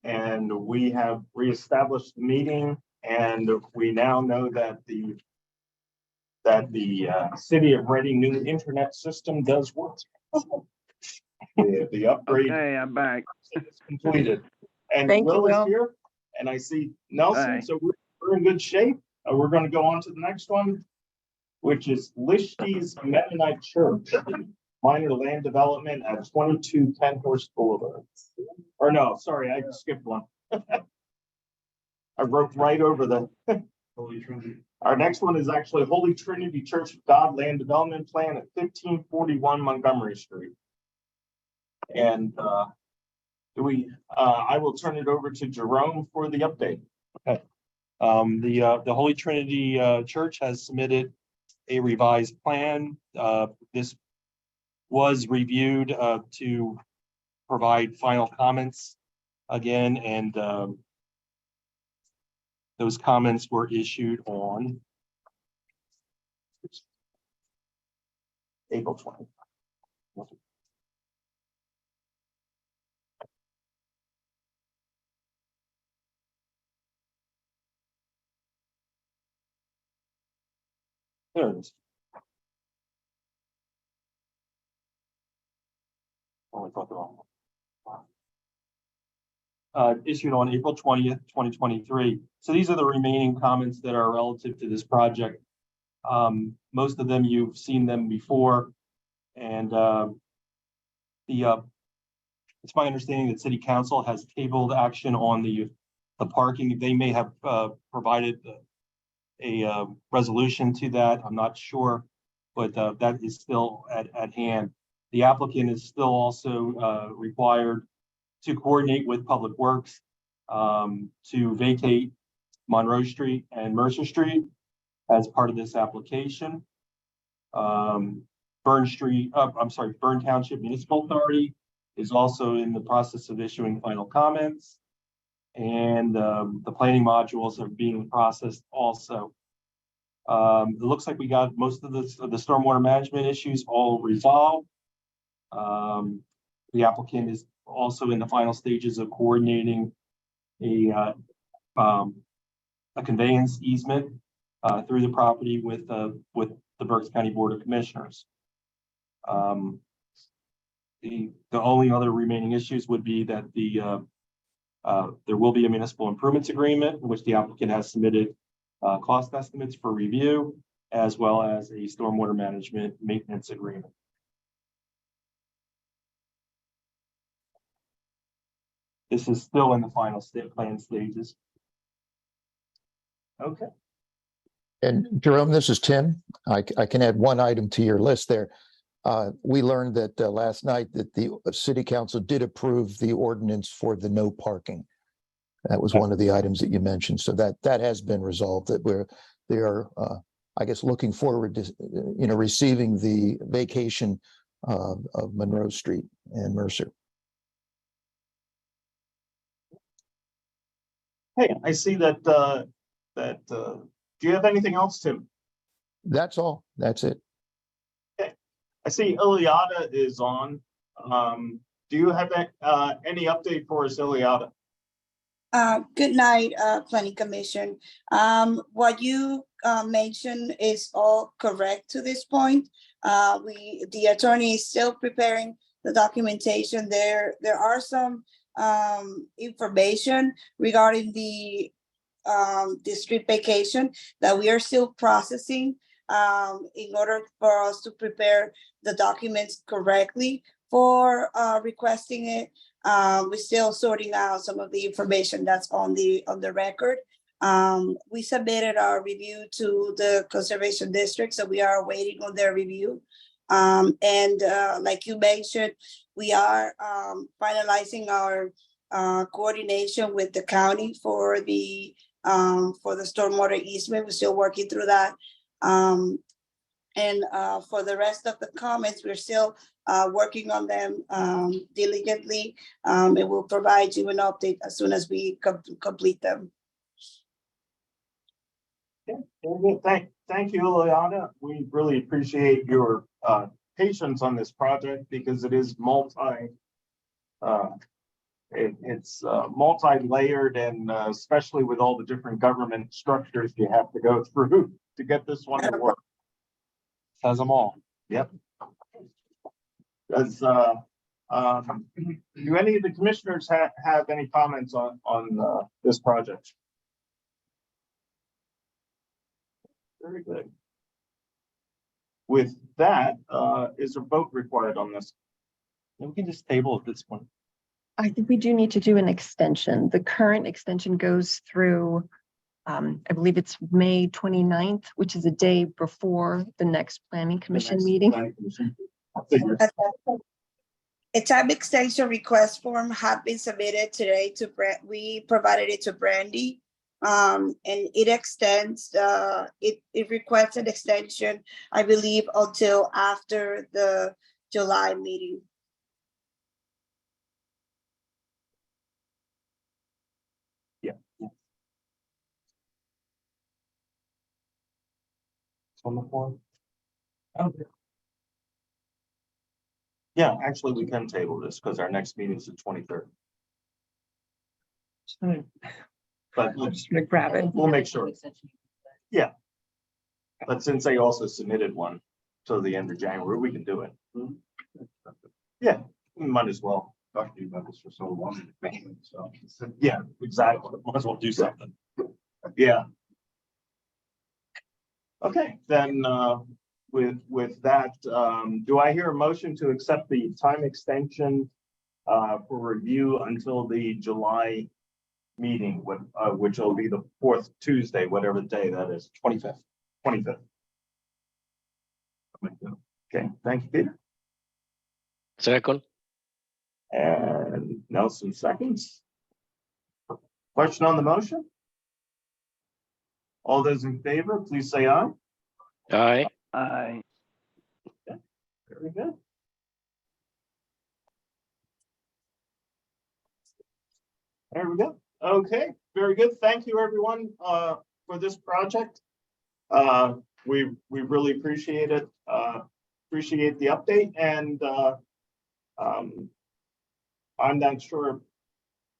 and we have reestablished the meeting, and we now know that the City of Reading new internet system does work. The upgrade Okay, I'm back. is completed. And Thank you, Will is Will. here, and I see Nelson, Hi. so we're in good shape. We're gonna go on to the next one, which is Lishty's Mennonite Church, minor land development at 22 Horse Boulevard. Or no, sorry, I skipped one. I wrote right over the Holy Trinity. Our next one is actually Holy Trinity Church of God Land Development Plan at 1541 Montgomery Street. And I will turn it over to Jerome for the update. Okay. The Holy Trinity Church has submitted a revised plan. This was reviewed to provide final comments again, and those comments were issued on April 20th. There it is. Oh, I thought the wrong one. Issued on April 20th, 2023. So these are the remaining comments that are relative to this project. Most of them, you've seen them before. And it's my understanding that City Council has tabled action on the parking. They may have provided a resolution to that. I'm not sure, but that is still at hand. The applicant is still also required to coordinate with Public Works to vacate Monroe Street and Mercer Street as part of this application. Bern Township Municipal Authority is also in the process of issuing final comments. And the planning modules are being processed also. It looks like we got most of the stormwater management issues all resolved. The applicant is also in the final stages of coordinating a conveyance easement through the property with the Berks County Board of Commissioners. The only other remaining issues would be that there will be a municipal improvements agreement in which the applicant has submitted cost estimates for review, as well as a stormwater management maintenance agreement. This is still in the final plan stages. Okay. And Jerome, this is Tim. I can add one item to your list there. We learned that last night that the City Council did approve the ordinance for the no parking. That was one of the items that you mentioned. So that has been resolved, that they are, I guess, looking forward to, receiving the vacation of Monroe Street and Mercer. Hey, I see that, do you have anything else, Tim? That's all. That's it. I see Ileana is on. Do you have any update for us, Ileana? Good night, Planning Commission. What you mentioned is all correct to this point. The attorney is still preparing the documentation. There are some information regarding the street vacation that we are still processing in order for us to prepare the documents correctly for requesting it. We're still sorting out some of the information that's on the record. We submitted our review to the Conservation District, so we are waiting on their review. And like you mentioned, we are finalizing our coordination with the county for the stormwater easement. We're still working through that. And for the rest of the comments, we're still working on them diligently, and we'll provide you an update as soon as we complete them. Okay. Thank you, Ileana. We really appreciate your patience on this project because it is it's multi-layered and especially with all the different government structures you have to go through to get this one to work. Says them all. Yep. Does, do any of the commissioners have any comments on this project? Very good. With that, is a vote required on this? We can just table at this point. I think we do need to do an extension. The current extension goes through, I believe it's May 29th, which is a day before the next planning commission Next meeting. planning commission. I figured. A time extension request form had been submitted today to we provided it to Brandy. And it extends, it requests an extension, I believe, until after the July meeting. On the floor. Okay. Yeah, actually, we can table this because our next meeting is the 23rd. But I'm just gonna grab it. we'll make sure. Yeah. But since they also submitted one till the end of January, we can do it. Yeah, we might as well. Talked to you about this for so long. So, yeah, exactly. Might as well do something. Yeah. Okay, then, with that, do I hear a motion to accept the time extension for review until the July meeting, which will be the 4th Tuesday, whatever day that is, 25th. 25th. Okay, thank you, Peter. Second. And Nelson seconds. Question on the motion? All those in favor, please say aye. Aye. Aye. Very good. There we go. Okay, very good. Thank you, everyone, for this project. We really appreciate it. Appreciate the update, and I'm not sure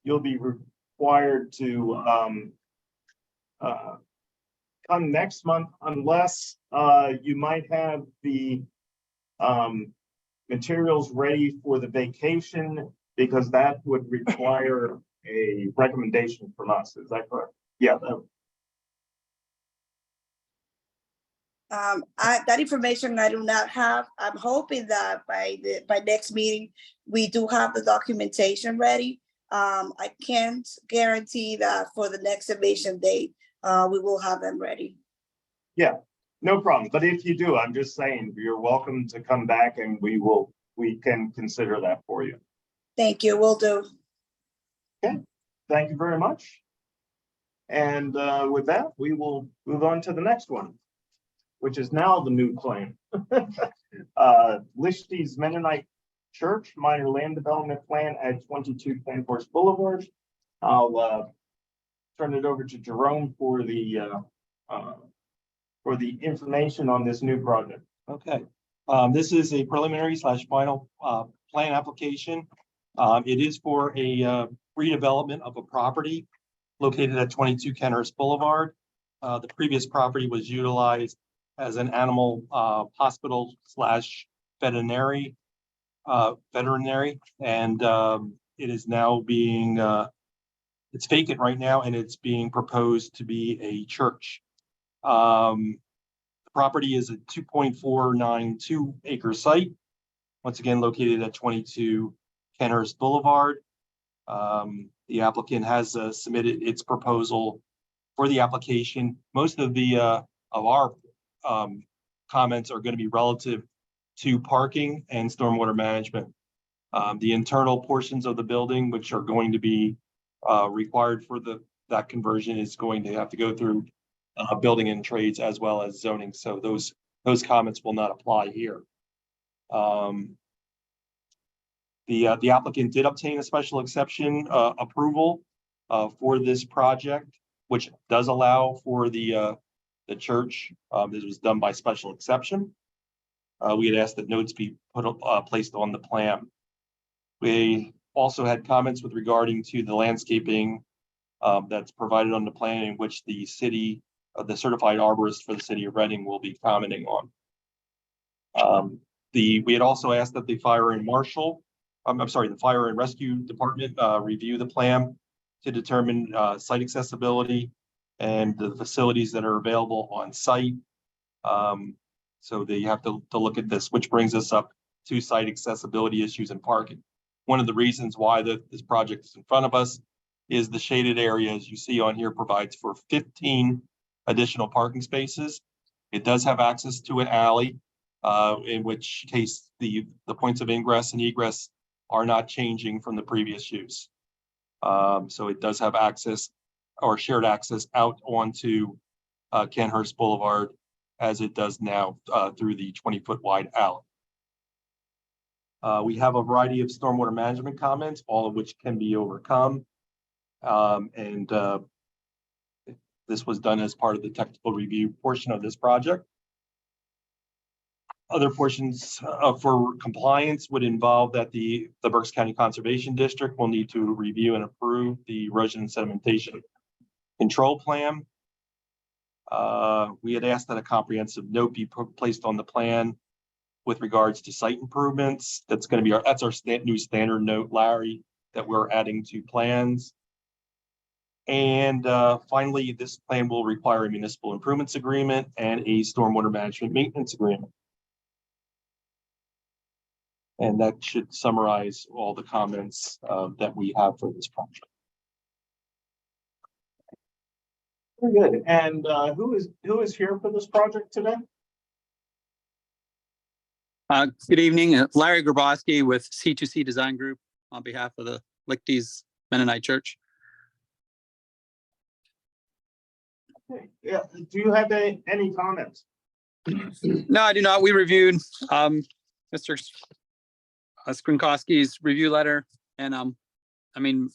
you'll be required to come next month unless you might have the materials ready for the vacation, because that would require a recommendation from us. Is that correct? Yeah. That information I do not have. I'm hoping that by next meeting, we do have the documentation ready. I can't guarantee that for the next submission date, we will have them ready. Yeah, no problem. But if you do, I'm just saying, you're welcome to come back and we can consider that for you. Thank you, will do. Thank you very much. And with that, we will move on to the next one, which is now the new claim. Lishti's Mennonite Church minor land development plan at 22 Penhorst Boulevard. I'll turn it over to Jerome for the information on this new project. Okay, this is a preliminary / final plan application. It is for a redevelopment of a property located at 22 Penhorst Boulevard. The previous property was utilized as an animal hospital / veterinary, and it is now being it's vacant right now, and it's being proposed to be a church. The property is a 2.492 acre site, once again located at 22 Penhorst Boulevard. The applicant has submitted its proposal for the application. Most of our comments are going to be relative to parking and stormwater management. The internal portions of the building, which are going to be required for that conversion, is going to have to go through building and trades as well as zoning. So those comments will not apply here. The applicant did obtain a special exception approval for this project, which does allow for the church. This was done by special exception. We had asked that notes be placed on the plan. We also had comments with regarding to the landscaping that's provided on the plan in which the city, the certified arborist for the city of Reading will be commenting on. We had also asked that the fire and marshal, I'm sorry, the fire and rescue department review the plan to determine site accessibility and the facilities that are available on site. So they have to look at this, which brings us up to site accessibility issues and parking. One of the reasons why this project is in front of us is the shaded area, as you see on here, provides for 15 additional parking spaces. It does have access to an alley, in which case the points of ingress and egress are not changing from the previous use. So it does have access or shared access out onto Kenhurst Boulevard as it does now through the 20-foot wide alley. We have a variety of stormwater management comments, all of which can be overcome. This was done as part of the technical review portion of this project. Other portions for compliance would involve that the Berks County Conservation District will need to review and approve the erosion and sedimentation control plan. We had asked that a comprehensive note be placed on the plan with regards to site improvements. That's going to be that's our new standard note, Larry, that we're adding to plans. And finally, this plan will require a municipal improvements agreement and a stormwater management maintenance agreement. And that should summarize all the comments that we have for this project. Very good. And who is here for this project today? Good evening, Larry Grabowski with C2C Design Group on behalf of the Lichties Mennonite Church. Yeah. Do you have any comments? No, I do not. We reviewed Mr. Skrinkowski's review letter, and I mean,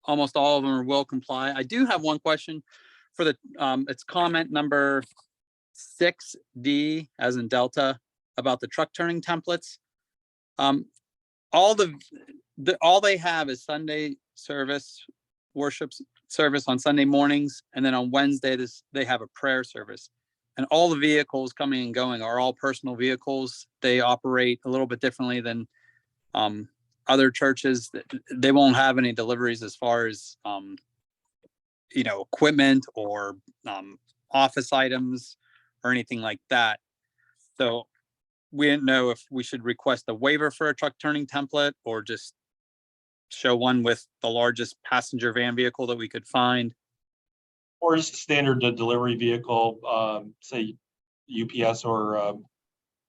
almost all of them will comply. I do have one question for the it's comment number 6D as in Delta about the truck turning templates. All they have is Sunday service, worship service on Sunday mornings, and then on Wednesday they have a prayer service. And all the vehicles coming and going are all personal vehicles. They operate a little bit differently than other churches. They won't have any deliveries as far as equipment or office items or anything like that. So we didn't know if we should request a waiver for a truck turning template or just show one with the largest passenger van vehicle that we could find. Or just standard delivery vehicle, say UPS or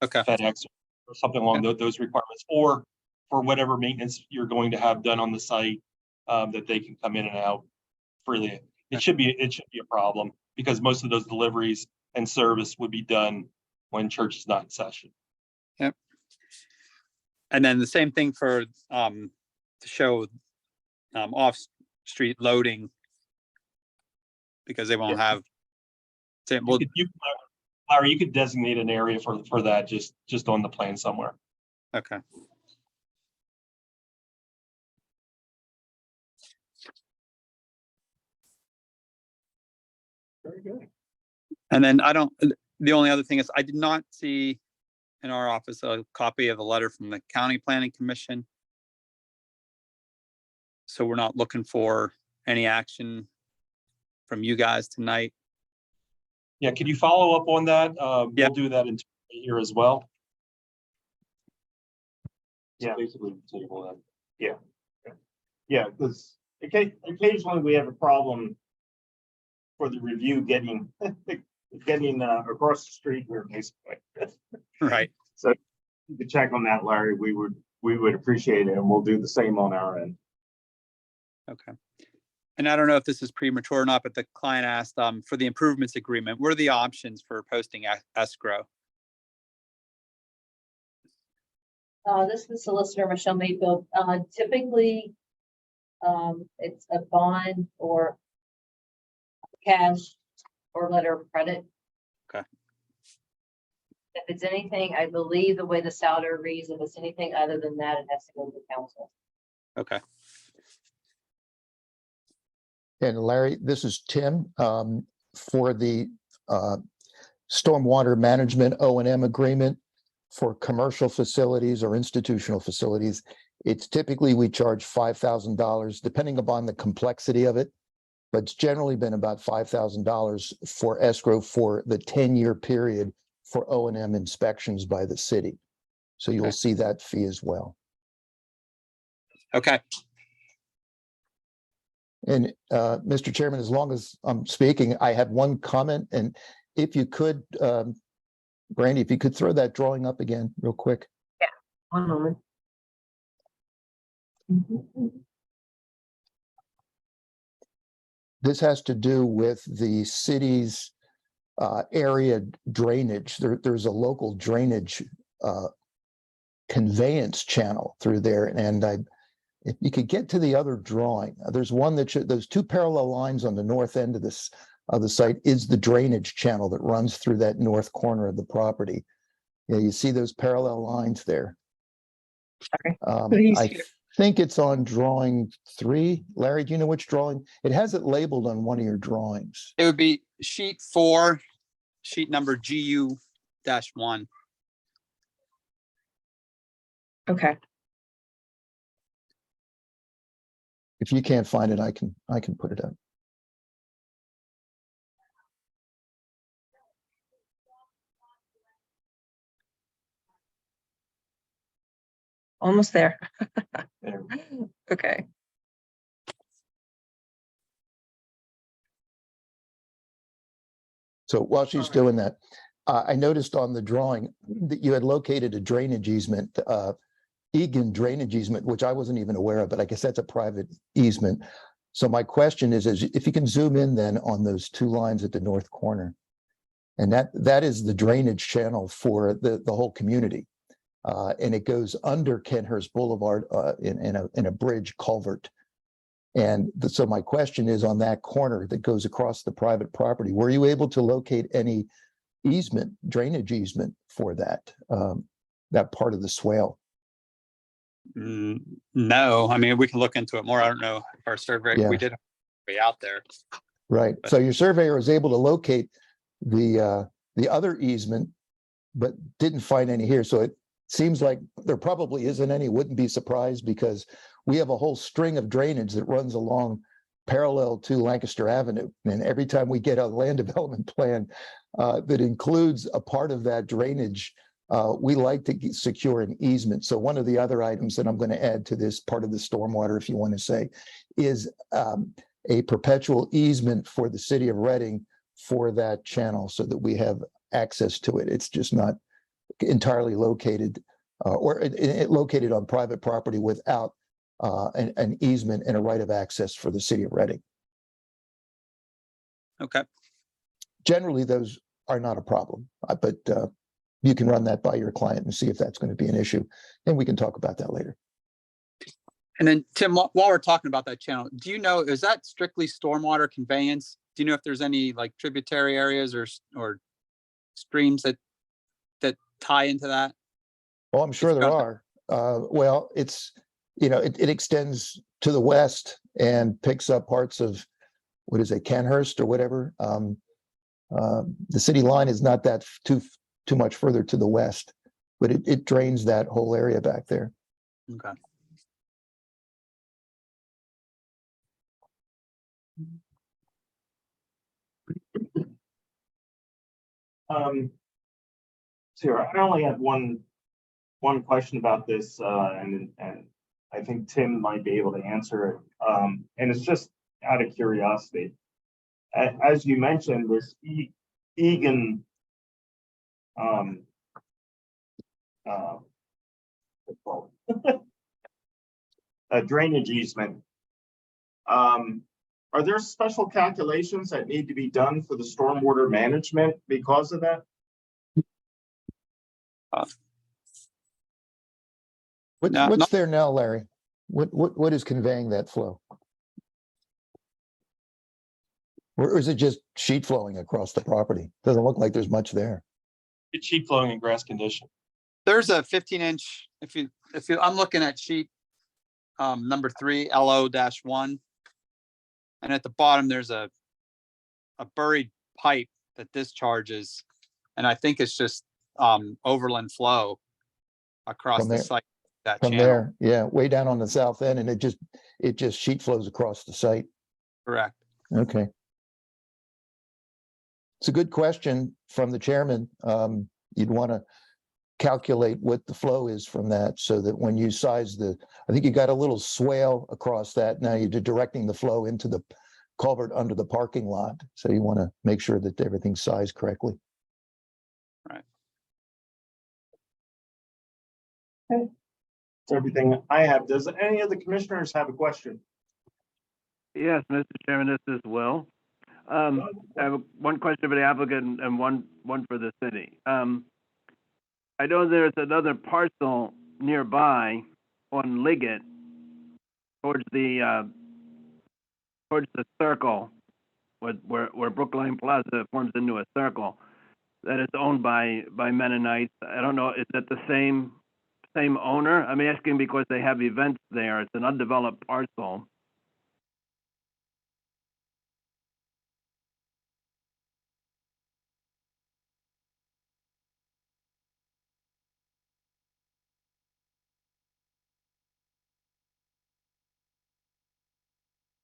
Okay. FedEx or something along those requirements, or for whatever maintenance you're going to have done on the site, that they can come in and out freely. It should be a problem because most of those deliveries and service would be done when church is not in session. Yep. And then the same thing for to show off street loading, because they won't have. Well, Larry, you could designate an area for that just on the plan somewhere. okay. Very good. And then the only other thing is I did not see in our office a copy of the letter from the County Planning Commission. So we're not looking for any action from you guys tonight. Yeah, could you follow up on that? Yeah. We'll do that in here as well. Yeah. So basically table that. Yeah, because occasionally we have a problem for the review getting across the street here, basically. Right. So you could check on that, Larry. We would appreciate it, and we'll do the same on our end. Okay. And I don't know if this is premature or not, but the client asked for the improvements agreement, what are the options for posting escrow? This is Solicitor Michelle Mayfield. Typically, it's a bond or cash or letter of credit. Okay. If it's anything, I believe the way the salary reads, if it's anything other than that, it has to go to the council. Okay, And Larry, this is Tim, for the stormwater management O&M agreement for commercial facilities or institutional facilities. It's typically, we charge $5,000, depending upon the complexity of it. But it's generally been about $5,000 for escrow for the 10-year period for O&M inspections by the city. So you'll Okay. see that fee as well. okay. And Mr. Chairman, as long as I'm speaking, I have one comment, and if you could, Brandy, if you could throw that drawing up again real quick. One moment. This has to do with the city's area drainage. There's a local drainage conveyance channel through there, and if you could get to the other drawing, there's one that those two parallel lines on the north end of this of the site is the drainage channel that runs through that north corner of the property. Yeah, you see those parallel lines there. Okay. I think it's on drawing 3. Larry, do you know which drawing? It has it labeled on one of your drawings. It would be sheet 4, sheet number GU-1. Okay, If you can't find it, I can put it up. almost there. There. Okay, So while she's doing that, I noticed on the drawing that you had located a drainage easement, Egan drainage easement, which I wasn't even aware of, but I guess that's a private easement. So my question is if you can zoom in then on those 2 lines at the north corner. And that is the drainage channel for the whole community. And it goes under Kenhurst Boulevard in a bridge culvert. And so my question is on that corner that goes across the private property, were you able to locate any easement, drainage easement for that, that part of the swale? No, I mean, we can look into it more. I don't know if our survey, Yeah. we did be out there. Right. So your surveyor was able to locate the other easement, but didn't find any here. So it seems like there probably isn't any. Wouldn't be surprised because we have a whole string of drainage that runs along parallel to Lancaster Avenue. And every time we get a land development plan that includes a part of that drainage, we like to secure an easement. So one of the other items that I'm going to add to this part of the stormwater, if you want to say, is a perpetual easement for the city of Reading for that channel so that we have access to it. It's just not entirely located or located on private property without an easement and a right of access for the city of Reading. Okay, Generally, those are not a problem, but you can run that by your client and see if that's going to be an issue, and we can talk about that later. and then Tim, while we're talking about that channel, do you know, is that strictly stormwater conveyance? Do you know if there's any like tributary areas or streams that tie into that? Well, I'm sure It's there got- are. Well, it's, it extends to the west and picks up parts of, what is it, Kenhurst or whatever. The city line is not that too much further to the west, but it drains that whole area back there. Okay, Sarah, I only have one question about this, and I think Tim might be able to answer it. And it's just out of curiosity. As you mentioned, this Egan, a drainage easement. Are there special calculations that need to be done for the stormwater management because of that? No, What's not- there now, Larry? What is conveying that flow? Or is it just sheet flowing across the property? Doesn't look like there's much there. It's sheet flowing in grass condition. there's a 15-inch, if you, I'm looking at sheet number 3, LO-1. And at the bottom, there's a buried pipe that discharges, and I think it's just overland flow across From the there- site, that From channel. there, yeah, way down on the south end, and it just sheet flows across the site. Correct. Okay. It's a good question from the chairman. You'd want to calculate what the flow is from that so that when you size I think you got a little swale across that. Now you're directing the flow into the culvert under the parking lot. So you want to make sure that everything's sized correctly. That's everything I have. Does any of the commissioners have a question? Yes, Mr. Chairman, this is Will. I have one question for the applicant and one for the city. I know there's another parcel nearby on Liggett towards the circle where Brookline Plaza forms into a circle that is owned by Mennonites. I don't know, is that the same owner? I'm asking because they have events there. It's an undeveloped parcel.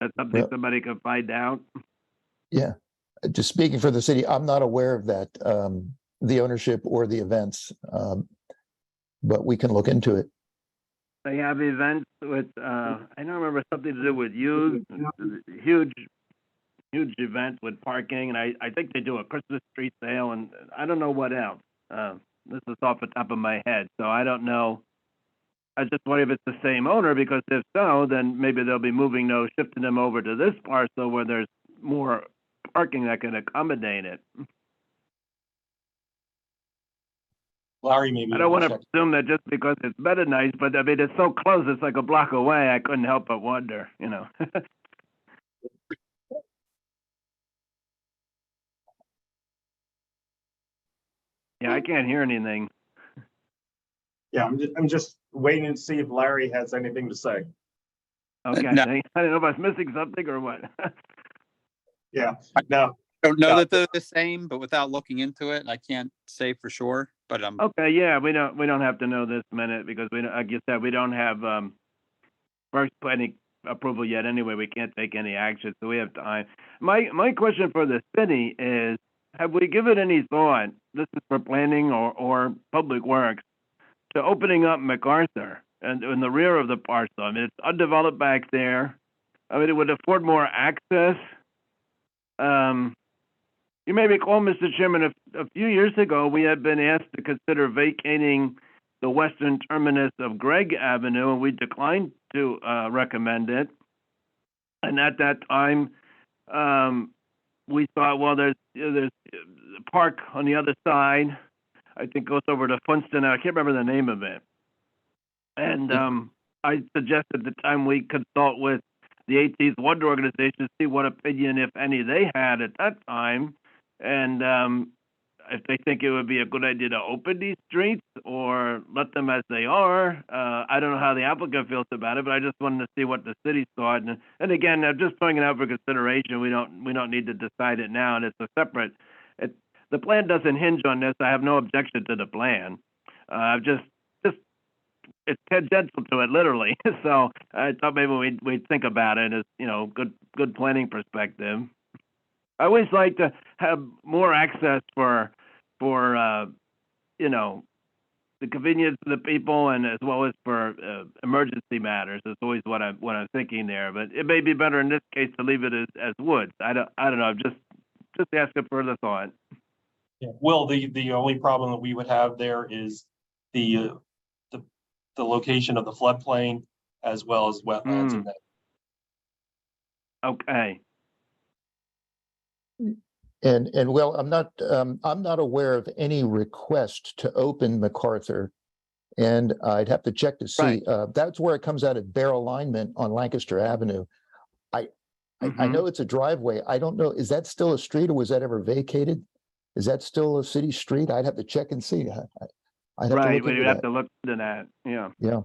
That's something Well- somebody can find out. Yeah. Just speaking for the city, I'm not aware of that, the ownership or the events. But we can look into it. They have events with, I don't remember, something to do with youth, huge events with parking, and I think they do a Christmas tree sale, and I don't know what else. This is off the top of my head, so I don't know. I just wonder if it's the same owner, because if so, then maybe they'll be shifting them over to this parcel where there's more parking that can accommodate it. Larry, maybe. I don't want to check. assume that just because it's Mennonite, but I mean, it's so close, it's like a block away, I couldn't help but wonder, you know. Yeah, I can't hear anything. Yeah, I'm just waiting to see if Larry has anything to say. Okay, No. I don't know if I was missing something or what. Yeah, no, Don't know Yeah. that they're the same, but without looking into it, I can't say for sure, but Okay, yeah, we don't have to know this minute because like you said, we don't have first planning approval yet anyway. We can't take any action, so we have time. My question for the city is, have we given any thought, this is for planning or public works, to opening up MacArthur and in the rear of the parcel? I mean, it's undeveloped back there. I mean, it would afford more access. You may recall, Mr. Chairman, a few years ago, we had been asked to consider vacating the western terminus of Gregg Avenue, and we declined to recommend it. And at that time, we thought, well, there's a park on the other side. I think goes over to Funston. I can't remember the name of it. And I suggested at the time we consult with the 18th Wonder Organization to see what opinion, if any, they had at that time. And if they think it would be a good idea to open these streets or let them as they are. I don't know how the applicant feels about it, but I just wanted to see what the city thought. And again, I'm just throwing it out for consideration. We don't need to decide it now, and it's a separate. The plan doesn't hinge on this. I have no objection to the plan. Just it's tangential to it, literally. So I thought maybe we'd think about it as, good planning perspective. I always like to have more access for the convenience of the people, and as well as for emergency matters. That's always what I'm thinking there. But it may be better in this case to leave it as woods. I don't know. I'm just asking further thought. Yeah. Well, the only problem that we would have there is the location of the floodplain as well as wetlands. And that. Okay. And well, I'm not aware of any request to open MacArthur. And I'd have to check to see, that's where it comes out at Bear Alignment on Lancaster Avenue. I know it's a driveway. I don't know, is that still a street or was that ever vacated? Is that still a city street? I'd have to check and see. I'd have to Right, look we'd into have that. to look into that. Yeah. Yeah.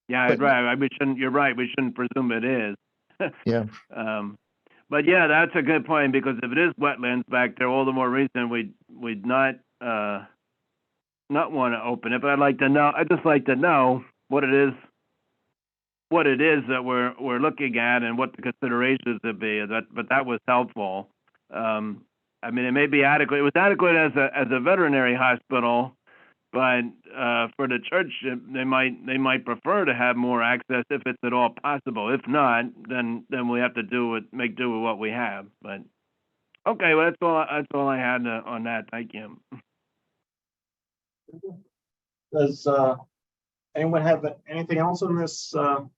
Yeah, But- right. We shouldn't, you're right. We shouldn't presume it is. Yeah. But yeah, that's a good point because if it is wetlands back there, all the more reason we'd not want to open it. But I'd just like to know what it is that we're looking at and what the considerations would be. But that was helpful. I mean, it may be adequate. It was adequate as a veterinary hospital, but for the church, they might prefer to have more access if it's at all possible. If not, then we have to make do with what we have. But okay, well that's all I had on that. Thank you. Does anyone have anything else on this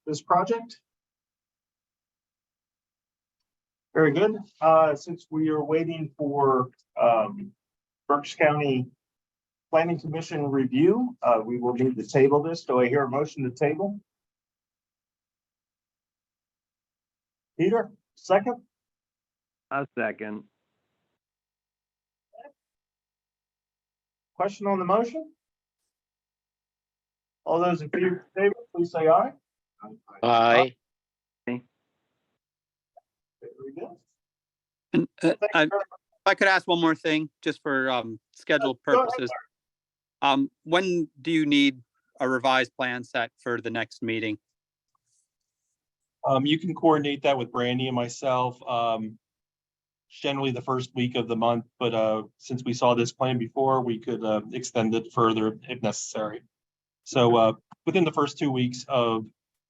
this project? Very good. Since we are waiting for Berks County Planning Commission review, we will need to table this. Do I hear a motion to table? Peter, second? A second. Question on the motion? All those in favor, of table, please say aye. Aye. Very good. And Thank you I- very much. if I could ask one more thing, just for scheduled Go ahead, purposes. When do you need a revised plan set for the next meeting? You can coordinate that with Brandy and myself. Generally the first week of the month, but since we saw this plan before, we could extend it further if necessary. So within the first 2 weeks of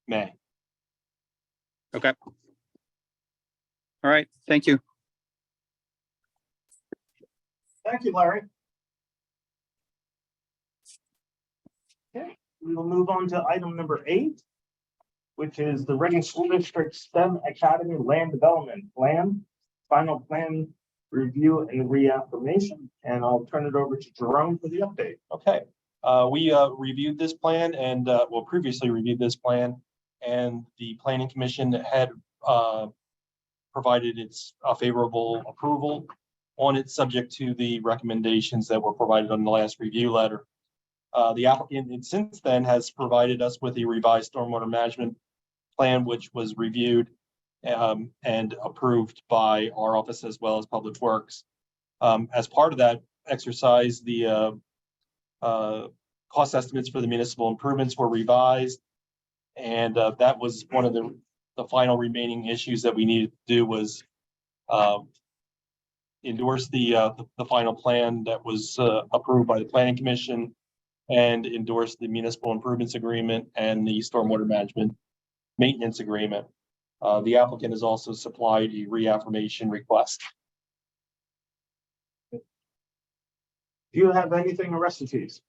May. Okay. All right, thank you. Thank you, Larry. Okay, we will move on to item number 8, which is the Reading School District STEM Academy Land Development Plan, final plan review and reaffirmation. And I'll turn it over to Jerome for the update. Okay, we reviewed this plan and previously reviewed this plan, and the Planning Commission had provided its favorable approval on it, subject to the recommendations that were provided on the last review letter. The applicant since then has provided us with a revised stormwater management plan, which was reviewed and approved by our office as well as Public Works. As part of that exercise, the cost estimates for the municipal improvements were revised. And that was one of the final remaining issues that we needed to do was endorse the final plan that was approved by the Planning Commission and endorse the municipal improvements agreement and the stormwater management maintenance agreement. The applicant has also supplied a reaffirmation request. Do you have anything in recipes?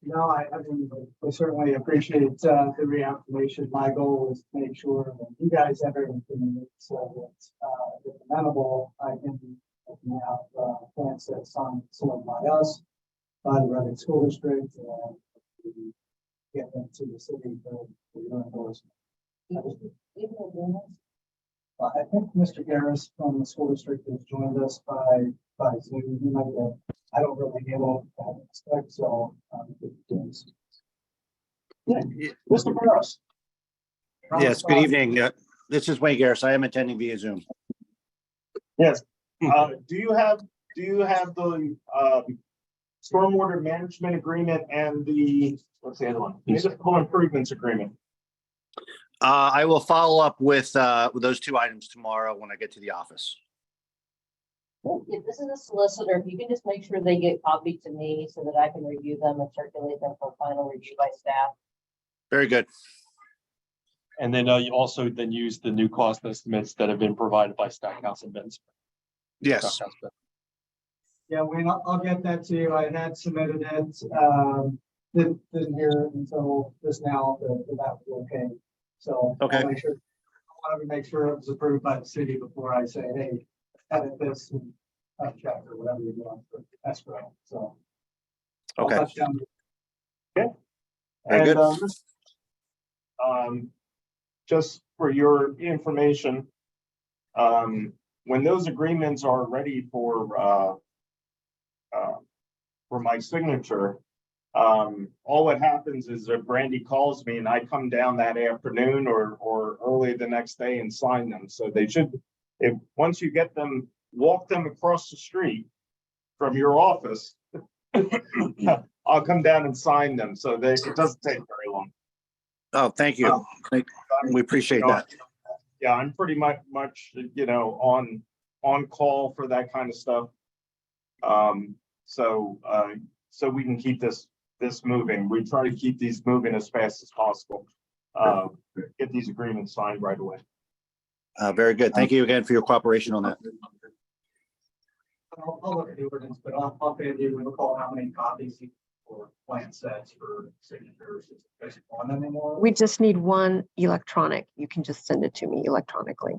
No, I mean, I certainly appreciate the reaffirmation. My goal is to make sure that you guys have everything that's amenable. I can have plans that signed by us, by the Reading School District, and we get them to the city for your endorsement. I think Mr. Garris from the school district has joined us by Zoom. He might have, I don't really know that aspect, so. Mr. Burrows. Yes, good evening. This is Wayne Garris. I am attending via Zoom. Yes. Do you have the stormwater management agreement and the, what's the other one? Municipal improvements agreement? I will follow up with those two items tomorrow when I get to the office. If this is a solicitor, if you can just make sure they get copied to me so that I can review them and circulate them for final review by staff. Very good. And then you also then use the new cost estimates that have been provided by Stackhouse and Benz. Yes. Yeah, Wayne, I'll get that to you. I had submitted it, didn't hear it until just now that that was okay. So. Okay. I wanted to make sure it was approved by the city before I say, hey, edit this and check or whatever you're doing for escrow, so. I'll Okay. touch down. Very And, good. just for your information, when those agreements are ready for my signature, All that happens is that Brandy calls me and I come down that afternoon or early the next day and sign them. So they should, if, once you get them, walk them across the street from your office, I'll come down and sign them. So they, it doesn't take very long. Oh, thank you. We appreciate that. Yeah, I'm pretty much, you know, on call for that kind of stuff. So we can keep this moving. We try to keep these moving as fast as possible. Get these agreements signed right away. Very good. Thank you again for your cooperation on that. I'll look at the ordinance, but I'll pay you, we'll call how many copies for plan sets for signatures. Is it one anymore? We just need one electronic. You can just send it to me electronically.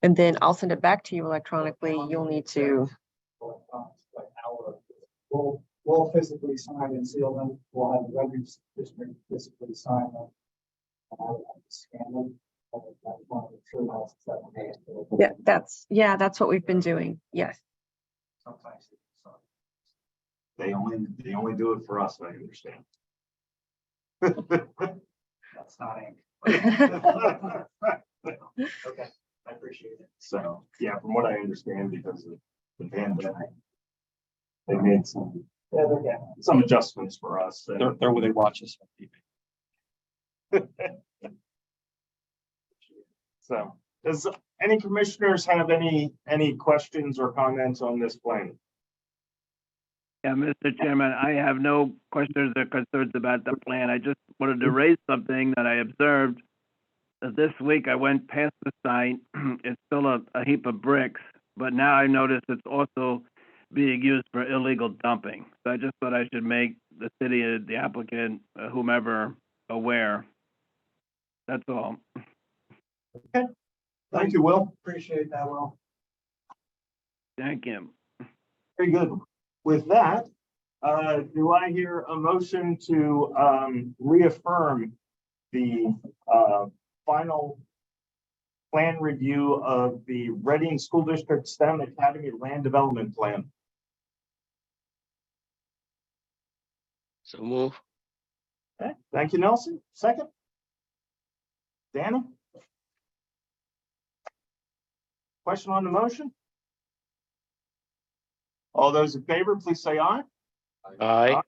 And then I'll send it back to you electronically. You'll need to, Like we'll physically sign and seal them. We'll have the revenue district physically sign them. And I'll scan them. yeah, that's what we've been doing. Yes. Sometimes. They only do it for us, I understand. That's not ink. Okay, I appreciate it. So, yeah, from what I understand, because of the pandemic, they made some adjustments for us. and- They're where they watch us. So, does any commissioners have any questions or comments on this plan? Yeah, Mr. Chairman, I have no questions or concerns about the plan. I just wanted to raise something that I observed. This week I went past the site. It's still a heap of bricks, but now I noticed it's also being used for illegal dumping. So I just thought I should make the city, the applicant, whomever, aware. That's all. Thank you, Will. Appreciate that, Will. Thank you. Very good. With that, do I hear a motion to reaffirm the final plan review of the Reading School District STEM Academy Land Development Plan? So move. Okay, thank you, Nelson. Second? Danny? Question on the motion? All those in favor, please say aye. Aye.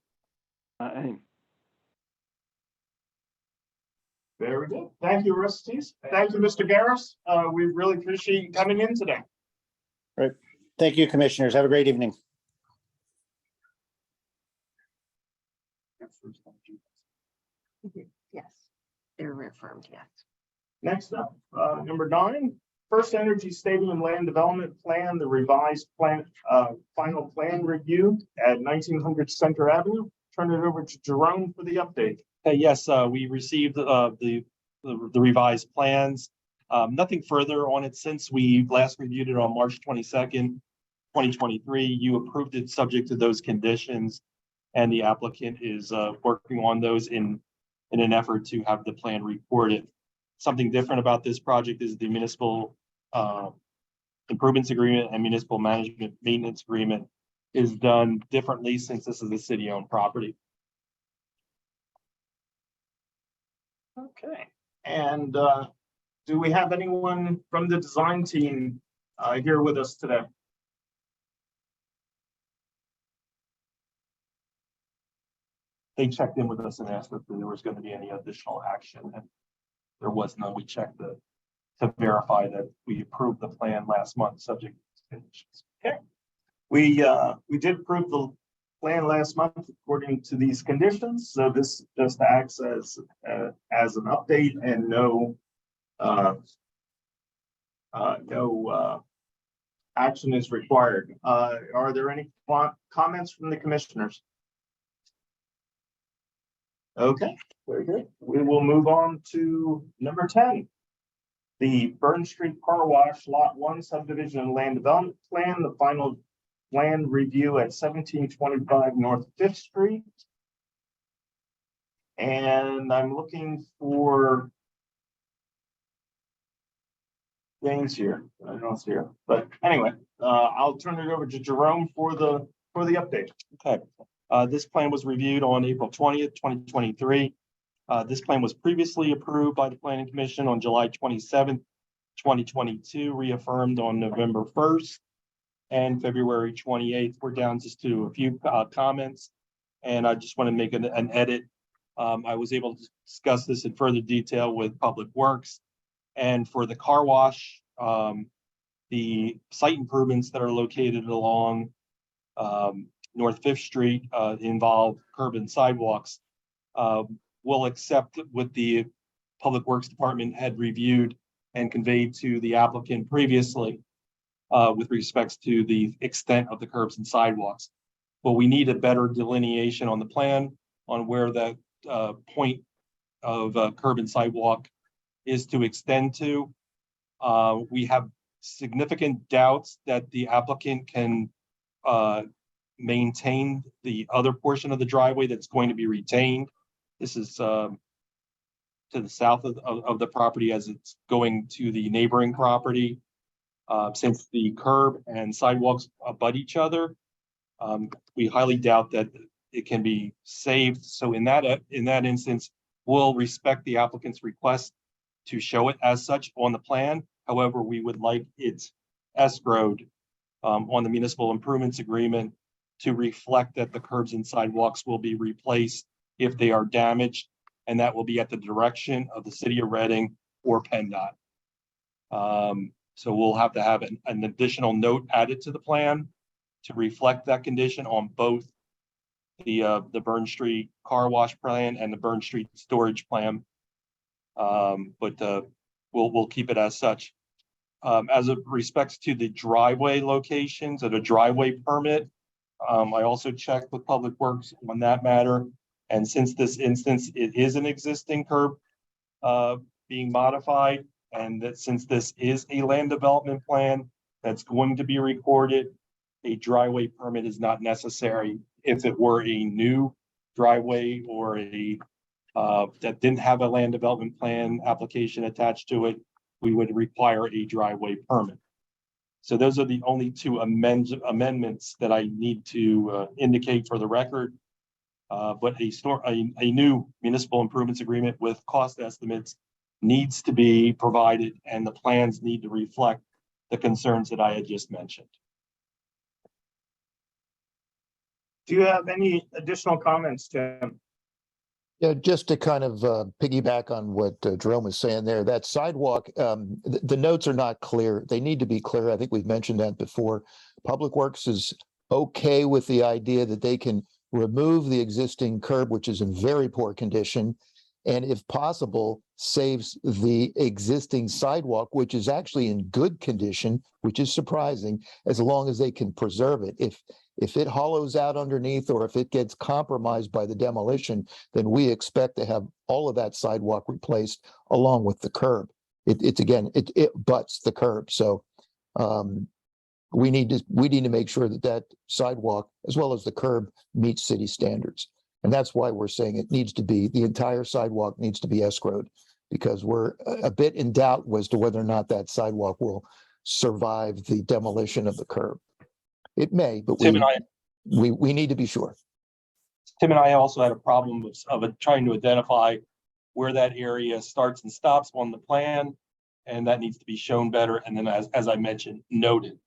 Very good. Thank you, Orestes. Thank you, Mr. Garris. We really appreciate you coming in today. Thank you, commissioners. Have a great evening. Yes, they're reaffirmed, yes. Next up, number 9, First Energy Stadium Land Development Plan, the revised plan, final plan review at 1900 Center Avenue. Turn it over to Jerome for the update. Yes, we received the revised plans. Nothing further on it since we last reviewed it on March 22nd, 2023. You approved it subject to those conditions, and the applicant is working on those in an effort to have the plan reported. Something different about this project is the municipal improvements agreement and municipal management maintenance agreement is done differently since this is a city-owned property. Okay, and do we have anyone from the design team here with us today? They checked in with us and asked if there was going to be any additional action, and there was none. We checked to verify that we approved the plan last month, subject to conditions. Okay, we did approve the plan last month according to these conditions, so this just acts as an update and no action is required. Are there any comments from the commissioners? Okay, very good. We will move on to number 10. The Burn Street Car Wash Lot 1 subdivision and land development plan, the final plan review at 1725 North 5th Street. And I'm looking for James here. I don't know it's here, but anyway, I'll turn it over to Jerome for the update. Okay. This plan was reviewed on April 20th, 2023. This plan was previously approved by the Planning Commission on July 27th, 2022, reaffirmed on November 1st and February 28th. We're down just to a few comments, and I just want to make an edit. I was able to discuss this in further detail with Public Works. And for the car wash, the site improvements that are located along North Fifth Street involve curb and sidewalks. We'll accept what the Public Works Department had reviewed and conveyed to the applicant previously with respects to the extent of the curbs and sidewalks. But we need a better delineation on the plan on where that point of curb and sidewalk is to extend to. We have significant doubts that the applicant can maintain the other portion of the driveway that's going to be retained. This is to the south of the property as it's going to the neighboring property. Since the curb and sidewalks abut each other, we highly doubt that it can be saved. So in that instance, we'll respect the applicant's request to show it as such on the plan. However, we would like it escrowed on the municipal improvements agreement to reflect that the curbs and sidewalks will be replaced if they are damaged, and that will be at the direction of the city of Reading or PennDOT. So we'll have to have an additional note added to the plan to reflect that condition on both the Burn Street car wash plan and the Burn Street storage plan. But we'll keep it as such. As it respects to the driveway locations or the driveway permit, I also checked with Public Works on that matter. And since this instance, it is an existing curb being modified, and that since this is a land development plan that's going to be recorded, a driveway permit is not necessary. If it were a new driveway or a that didn't have a land development plan application attached to it, we would require a driveway permit. So those are the only two amendments that I need to indicate for the record. But a new municipal improvements agreement with cost estimates needs to be provided, and the plans need to reflect the concerns that I had just mentioned. Do you have any additional comments, Tim? Yeah, just to kind of piggyback on what Jerome was saying there, that sidewalk, the notes are not clear. They need to be clear. I think we've mentioned that before. Public Works is okay with the idea that they can remove the existing curb, which is in very poor condition, and if possible, saves the existing sidewalk, which is actually in good condition, which is surprising, as long as they can preserve it. If it hollows out underneath or if it gets compromised by the demolition, then we expect to have all of that sidewalk replaced along with the curb. It butts the curb. So we need to make sure that that sidewalk as well as the curb meets city standards. And that's why we're saying it needs to be, the entire sidewalk needs to be escrowed, because we're a bit in doubt as to whether or not that sidewalk will survive the demolition of the curb. It may, but Tim and I we need to be sure. Tim and I also had a problem of trying to identify where that area starts and stops on the plan, and that needs to be shown better. And then, as I mentioned, noted.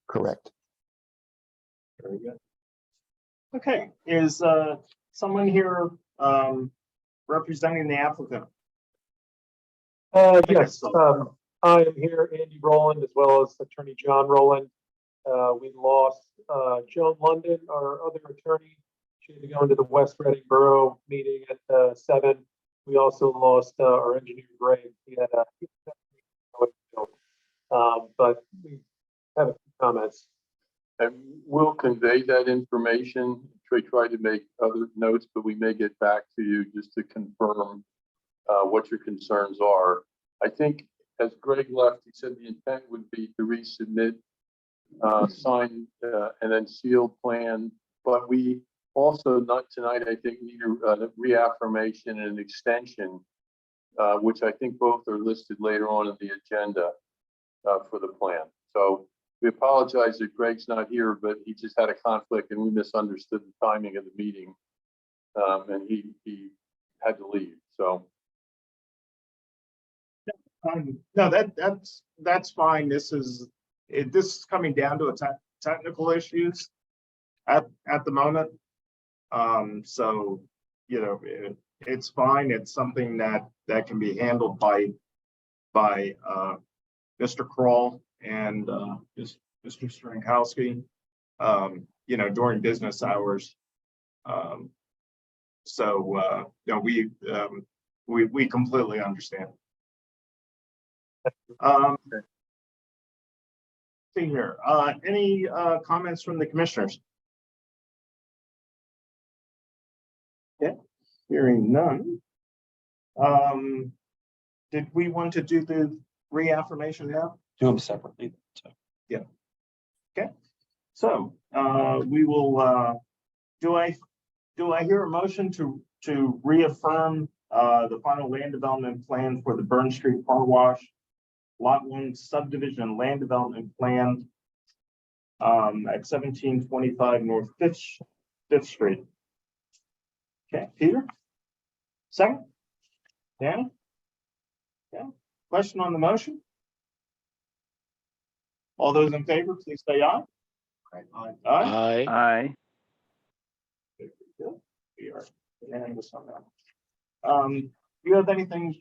Correct. Very good. Okay, is someone here representing the applicant? Yes, I am here, Andy Rowland, as well as Attorney John Rowland. We lost Joan London, our other attorney. She had to go into the West Reading Borough meeting at 7. We also lost our engineer Greg. He had but we have a few comments. And we'll convey that information. Try to make other notes, but we may get back to you just to confirm what your concerns are. I think as Greg left, he said the intent would be to resubmit signed and then sealed plan, but we also not tonight, I think, need a reaffirmation and an extension, which I think both are listed later on in the agenda for the plan. So We apologize that Greg's not here, but he just had a conflict and we misunderstood the timing of the meeting. And he had to leave, so. No, that's fine. This is coming down to technical issues at the moment. So, you know, it's fine. It's something that can be handled by Mr. Kroll and Mr. Strangkowski, you know, during business hours. So, you know, we completely understand. See here, any comments from the commissioners? Yeah, hearing none. Did we want to do the reaffirmation now? Do them separately. So. Yeah. Okay, so we will, do I hear a motion to reaffirm the final land development plan for the Burn Street Car Wash Lot 1 subdivision land development plan at 1725 North Fifth Street? Okay, Peter? Second? Danny? Okay, question on the motion? All those in favor, please say aye. Aye. Aye. Aye. We are unanimous on that. Do you have anything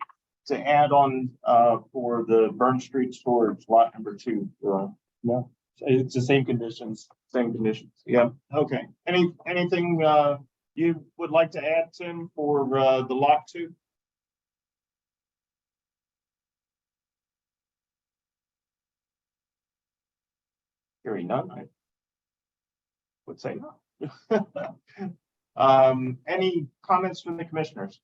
to add on for the Burn Street storage lot number 2? No, it's the same conditions. Same conditions. Yeah. Okay. Anything you would like to add, Tim, for the lot 2? Hearing none, I would say no. Any comments from the commissioners?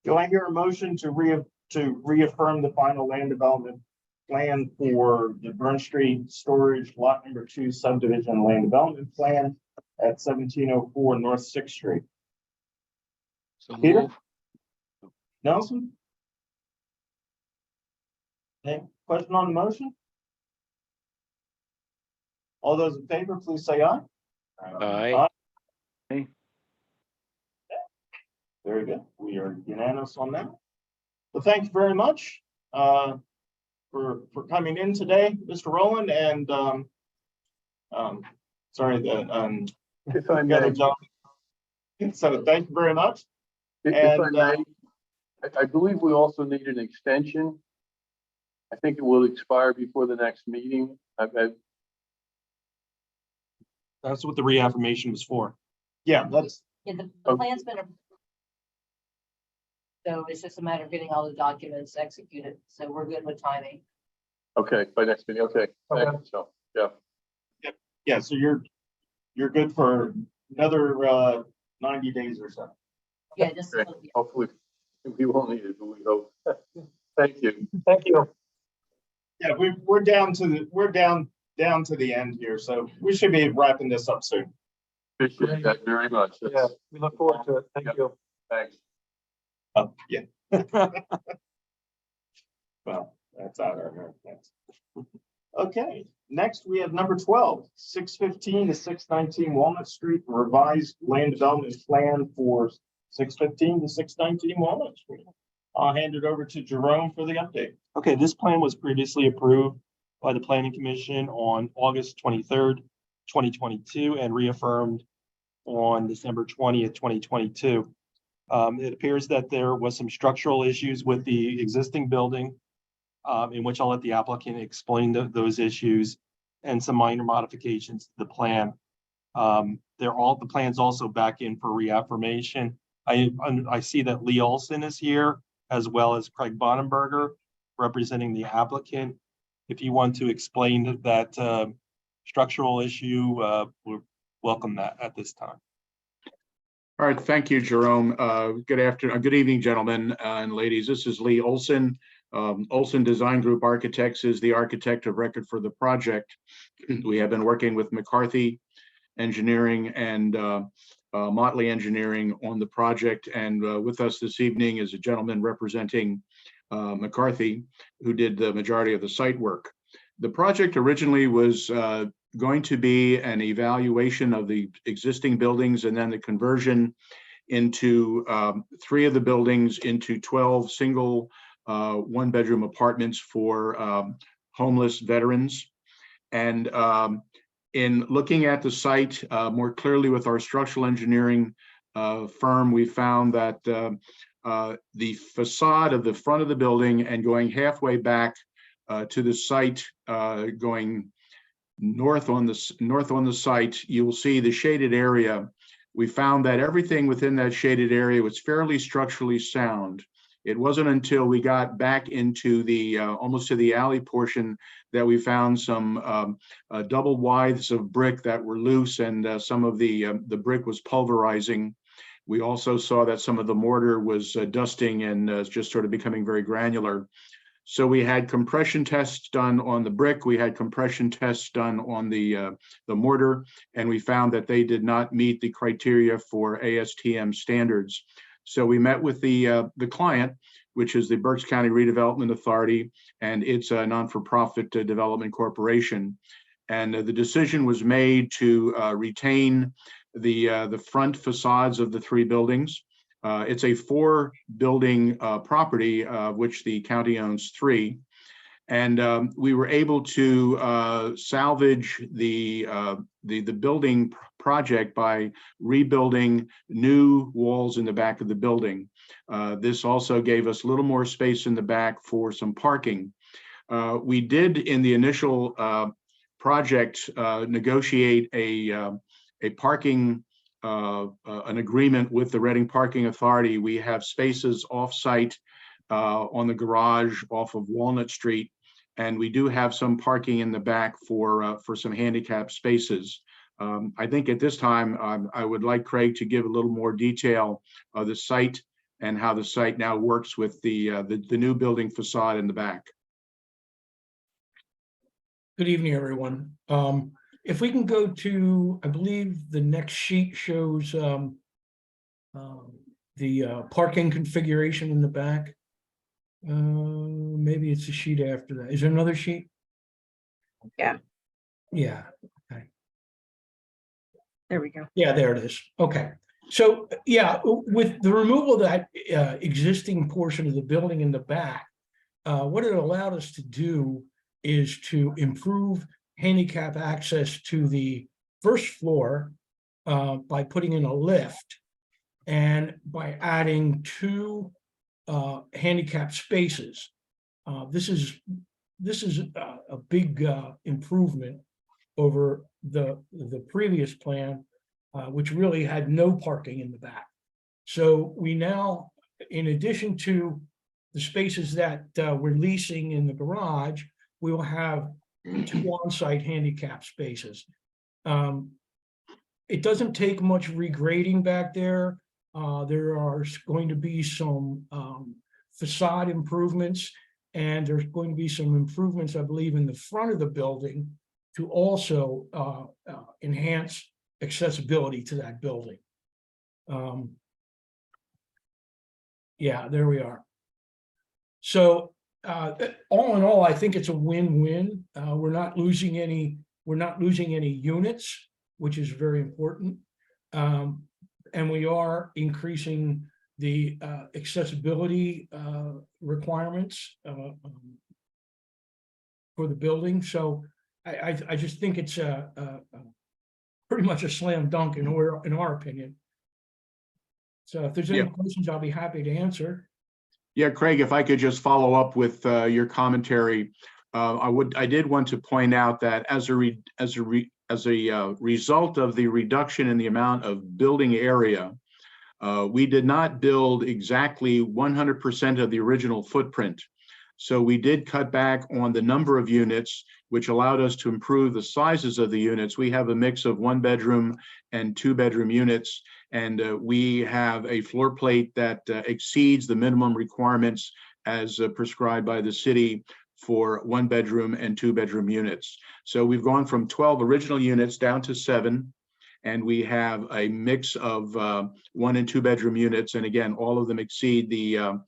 Do I hear a motion to reaffirm the final land development plan for the Burn Street storage lot number 2 subdivision land development plan at 1704 North 6th Street? So Peter? move. Nelson? Any question on the motion? All those in favor, please say aye. Aye. Very good. We are unanimous on that. Well, thank you very much for coming in today, Mr. Rowland, and sorry that If I the other may, gentleman. So thank you very much. if I may, I believe we also need an extension. I think it will expire before the next meeting. That's what the reaffirmation was for. Yeah, that's Yeah, the Okay. plan's been approved. So it's just a matter of getting all the documents executed. So we're good with timing. Okay, by next meeting, okay. Thanks, so, yeah. yeah. So you're good for another 90 days or so. Yeah, just. Okay. Hopefully, we won't need it, but we hope. Thank you. Thank you. Yeah, we're down to the end here, so we should be wrapping this up soon. Appreciate that very much. Yeah, we look forward to it. Thank Yep. you. Thanks. Yeah. Well, that's out of our hands. Okay, next we have number 12, 615 to 619 Walnut Street, revised land development plan for 615 to 619 Walnut Street. I'll hand it over to Jerome for the update. Okay, this plan was previously approved by the Planning Commission on August 23rd, 2022, and reaffirmed on December 20th, 2022. It appears that there was some structural issues with the existing building, in which I'll let the applicant explain those issues and some minor modifications to the plan. The plan's also back in for reaffirmation. I see that Lee Olson is here, as well as Craig Bonenberger, representing the applicant. If you want to explain that structural issue, we'll welcome that at this time. All right, thank you, Jerome. Good evening, gentlemen and ladies. This is Lee Olson. Olson Design Group Architects is the architect of record for the project. We have been working with McCarthy Engineering and Motley Engineering on the project. And with us this evening is a gentleman representing McCarthy, who did the majority of the site work. The project originally was going to be an evaluation of the existing buildings and then the conversion into 3 of the buildings into 12 single one-bedroom apartments for homeless veterans. And in looking at the site more clearly with our structural engineering firm, we found that the facade of the front of the building and going halfway back to the site, going north on the site, you will see the shaded area. We found that everything within that shaded area was fairly structurally sound. It wasn't until we got back into the almost to the alley portion that we found some double withes of brick that were loose, and some of the brick was pulverizing. We also saw that some of the mortar was dusting and just sort of becoming very granular. So we had compression tests done on the brick. We had compression tests done on the mortar, and we found that they did not meet the criteria for ASTM standards. So we met with the client, which is the Berks County Redevelopment Authority, and it's a non-for-profit development corporation. And the decision was made to retain the front facades of the 3 buildings. It's a 4-building property, which the county owns 3. And we were able to salvage the building project by rebuilding new walls in the back of the building. This also gave us a little more space in the back for some parking. We did, in the initial project, negotiate a parking an agreement with the Reading Parking Authority. We have spaces off-site on the garage off of Walnut Street, and we do have some parking in the back for some handicap spaces. I think at this time, I would like Craig to give a little more detail of the site and how the site now works with the new building facade in the back. Good evening, everyone. If we can go to, I believe the next sheet shows the parking configuration in the back. Maybe it's a sheet after that. Is there another sheet? Yeah. Yeah. Okay. There we go. Yeah, there it is. Okay. So yeah, with the removal of that existing portion of the building in the back, what it allowed us to do is to improve handicap access to the first floor by putting in a lift and by adding 2 handicap spaces. This is a big improvement over the previous plan, which really had no parking in the back. So we now, in addition to the spaces that we're leasing in the garage, we will have 2 on-site handicap spaces. It doesn't take much regrading back there. There are going to be some facade improvements, and there's going to be some improvements, I believe, in the front of the building to also enhance accessibility to that building. Yeah, there we are. So all in all, I think it's a win-win. We're not losing any units, which is very important. And we are increasing the accessibility requirements for the building. So I just think it's pretty much a slam dunk in our opinion. So if there's any questions, I'll be happy to answer. Yeah, Craig, if I could just follow up with your commentary, I did want to point out that as a result of the reduction in the amount of building area, we did not build exactly 100% of the original footprint. So we did cut back on the number of units, which allowed us to improve the sizes of the units. We have a mix of 1-bedroom and 2-bedroom units, and we have a floor plate that exceeds the minimum requirements as prescribed by the city for 1-bedroom and 2-bedroom units. So we've gone from 12 original units down to 7, and we have a mix of 1- and 2-bedroom units. And again, all of them exceed the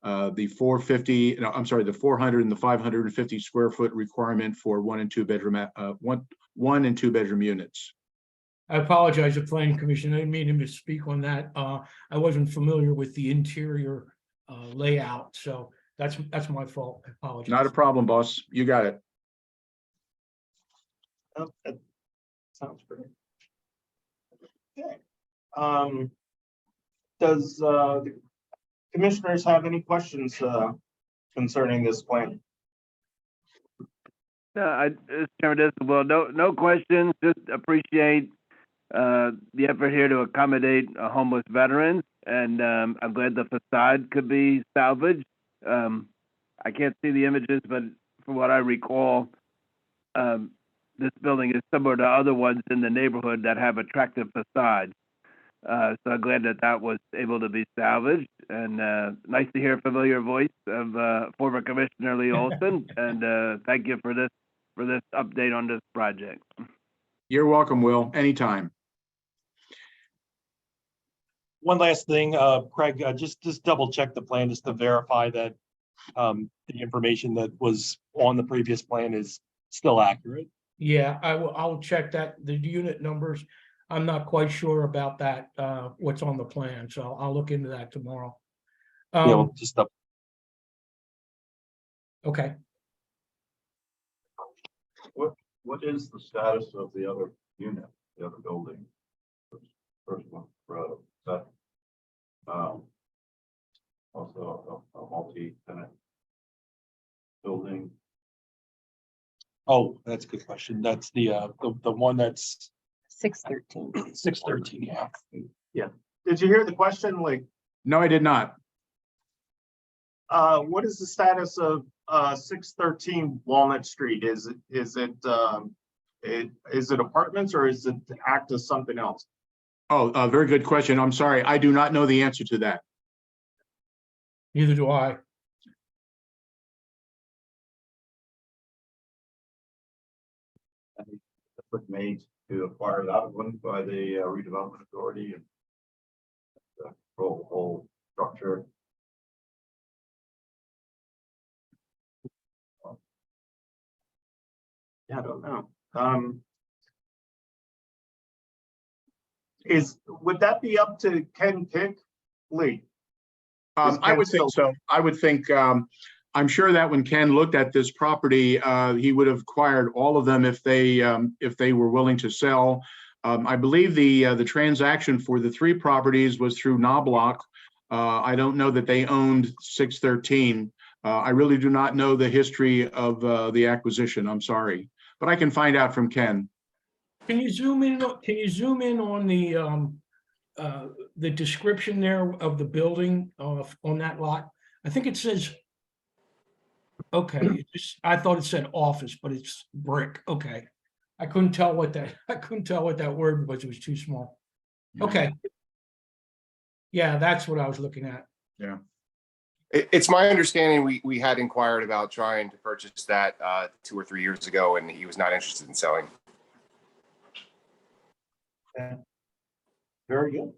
the 450, no, I'm sorry, the 400 and the 550 square foot requirement for 1 and 2 bedroom, one and 2 bedroom units. I apologize to planning commission. I didn't mean to misspeak on that. I wasn't familiar with the interior layout, so that's my fault. I apologize. Not a problem, boss. You got it. Oh, that sounds great. Okay. Does the commissioners have any questions concerning this plan? Chairman, well, no questions, just appreciate the effort here to accommodate homeless veterans, and I'm glad the facade could be salvaged. I can't see the images, but from what I recall, this building is similar to other ones in the neighborhood that have attractive facades. So I'm glad that was able to be salvaged, and nice to hear a familiar voice of former Commissioner Lee Olson, and thank you for this update on this project. You're welcome, Will, anytime. One last thing, Craig, just double check the plan just to verify that the information that was on the previous plan is still accurate. Yeah, I'll check that, the unit numbers. I'm not quite sure about that, what's on the plan, so I'll look into that tomorrow. Yeah, well, just Okay. What is the status of the other unit, the other building? First one, row, that, also a multi-tenant building. Oh, that's a good question. That's the one that's 613. 613, yeah. Yeah. Did you hear the question? Like, No, I did not. what is the status of 613 Walnut Street? Is it apartments or is it act as something else? Oh, very good question. I'm sorry. I do not know the answer to that. Neither do I. Effort made to acquire that one by the redevelopment authority and the whole structure. Yeah, I don't know. Would that be up to Ken Pick, Lee? I would think so. I would think, I'm sure that when Ken looked at this property, he would have acquired all of them if they were willing to sell. I believe the transaction for the 3 properties was through Knobloch. I don't know that they owned 613. I really do not know the history of the acquisition. I'm sorry, but I can find out from Ken. Can you zoom in on the description there of the building on that lot? I think it says, okay, I thought it said office, but it's brick. Okay. I couldn't tell what that word was. It was too small. Okay. Yeah, that's what I was looking at. Yeah. It's my understanding we had inquired about trying to purchase that 2 or 3 years ago, and he was not interested in selling. Okay. Very good.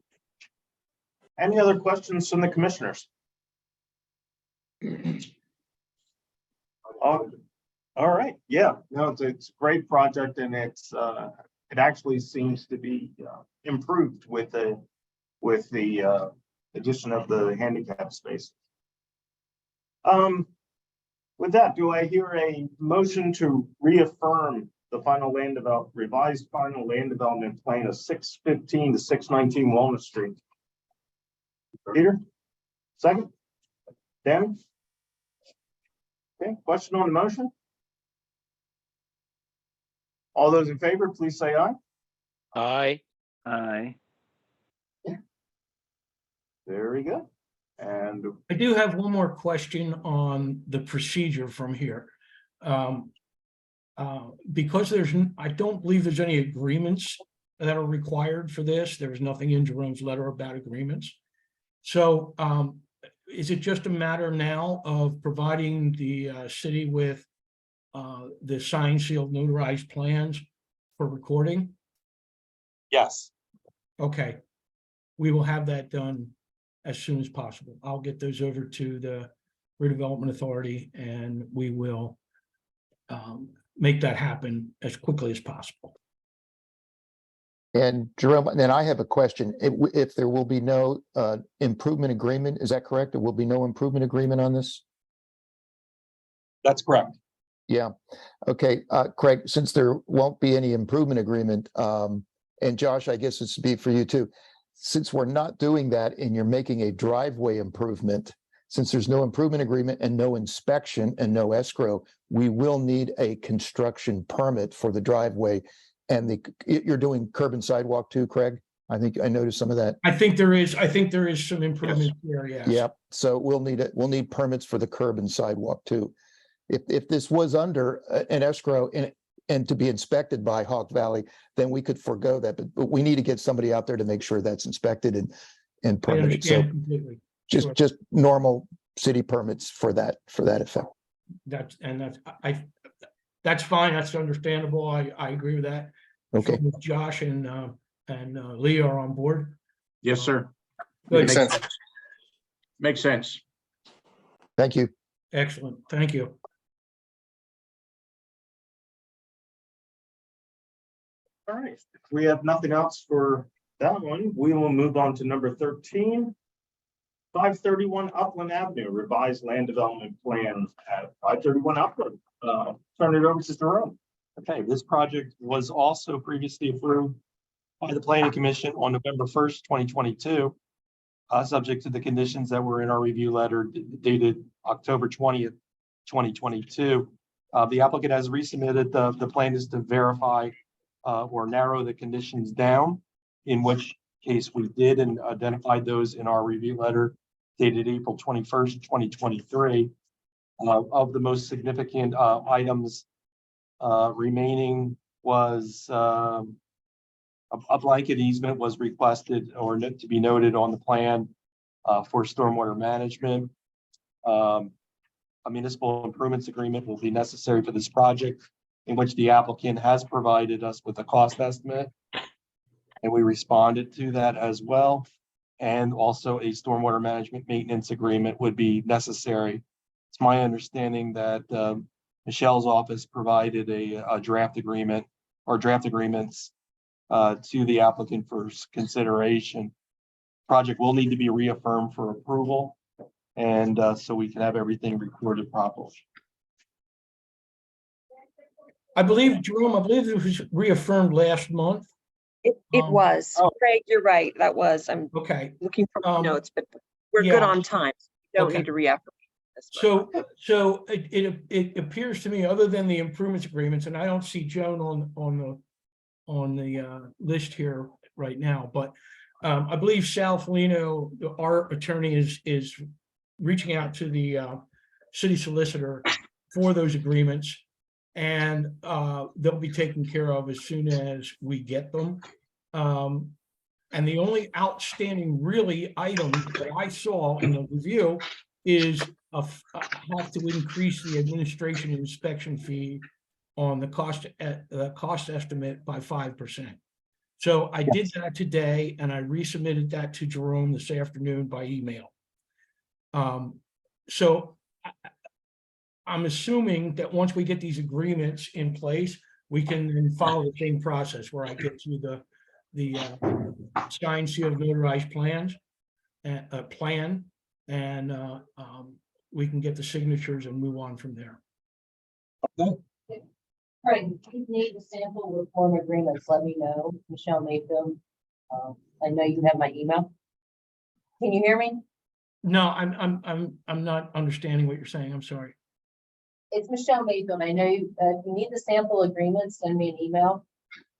Any other questions from the commissioners? All right, yeah, no, it's a great project, and it actually seems to be improved with the addition of the handicap space. With that, do I hear a motion to reaffirm the revised final land development plan of 615 to 619 Walnut Street? Peter, second? Dan? Okay, question on the motion? All those in favor, please say aye. Aye. Aye. Very good. And I do have one more question on the procedure from here. Because I don't believe there's any agreements that are required for this. There's nothing in Jerome's letter about agreements. So is it just a matter now of providing the city with the signed, sealed, notarized plans for recording? Yes. Okay. We will have that done as soon as possible. I'll get those over to the redevelopment authority and we will make that happen as quickly as possible. And Jerome, then I have a question. If there will be no improvement agreement, is that correct? There will be no improvement agreement on this? That's correct. Yeah. Okay, Craig, since there won't be any improvement agreement, and Josh, I guess this would be for you too. Since we're not doing that and you're making a driveway improvement, since there's no improvement agreement and no inspection and no escrow, we will need a construction permit for the driveway. And you're doing curb and sidewalk too, Craig? I think I noticed some of that. I think there is some improvement there, yes. Yep. So we'll need permits for the curb and sidewalk too. If this was under an escrow and to be inspected by Hawk Valley, then we could forego that. But we need to get somebody out there to make sure that's inspected and I permitted. So understand completely. Sure. just normal city permits for that effect. That's fine. That's understandable. I agree with that. Okay. So if Josh and Lee are on board. Yes, sir. Good. Makes sense. Makes sense. Thank you. Excellent. Thank you. All right, if we have nothing else for that one, we will move on to number 13. 531 Upland Avenue, revised land development plan at 531 Upland. Turn it over to Jerome. Okay, this project was also previously approved by the Planning Commission on November 1st, 2022, subject to the conditions that were in our review letter dated October 20th, 2022. The applicant has resubmitted. The plan is to verify or narrow the conditions down, in which case we did and identified those in our review letter dated April 21st, 2023. Of the most significant items remaining was a blanket easement was requested or to be noted on the plan for stormwater management. A municipal improvements agreement will be necessary for this project, in which the applicant has provided us with a cost estimate, and we responded to that as well. And also a stormwater management maintenance agreement would be necessary. It's my understanding that Michelle's office provided a draft agreement or draft agreements to the applicant for consideration. Project will need to be reaffirmed for approval, and so we can have everything recorded properly. I believe, Jerome, it was reaffirmed last month. It was. Craig, you're right. That was. I'm Okay. looking for my notes, but we're yeah. good on time. Don't Okay. need to reaffirm this one. So it appears to me, other than the improvements agreements, and I don't see Joan on the list here right now, but I believe Sal Felino, our attorney, is reaching out to the city solicitor for those agreements, and they'll be taken care of as soon as we get them. And the only outstanding really item that I saw in the review is have to increase the administration and inspection fee on the cost estimate by 5%. So I did that today, and I resubmitted that to Jerome this afternoon by email. So I'm assuming that once we get these agreements in place, we can then follow the same process where I get to the signed, sealed, notarized plans, plan, and we can get the signatures and move on from there. Craig, if you need a sample with form agreements, let me know. Michelle made them. I know you have my email. Can you hear me? No, I'm not understanding what you're saying. I'm sorry. It's Michelle Mayfield. I know you, if you need the sample agreements, send me an email.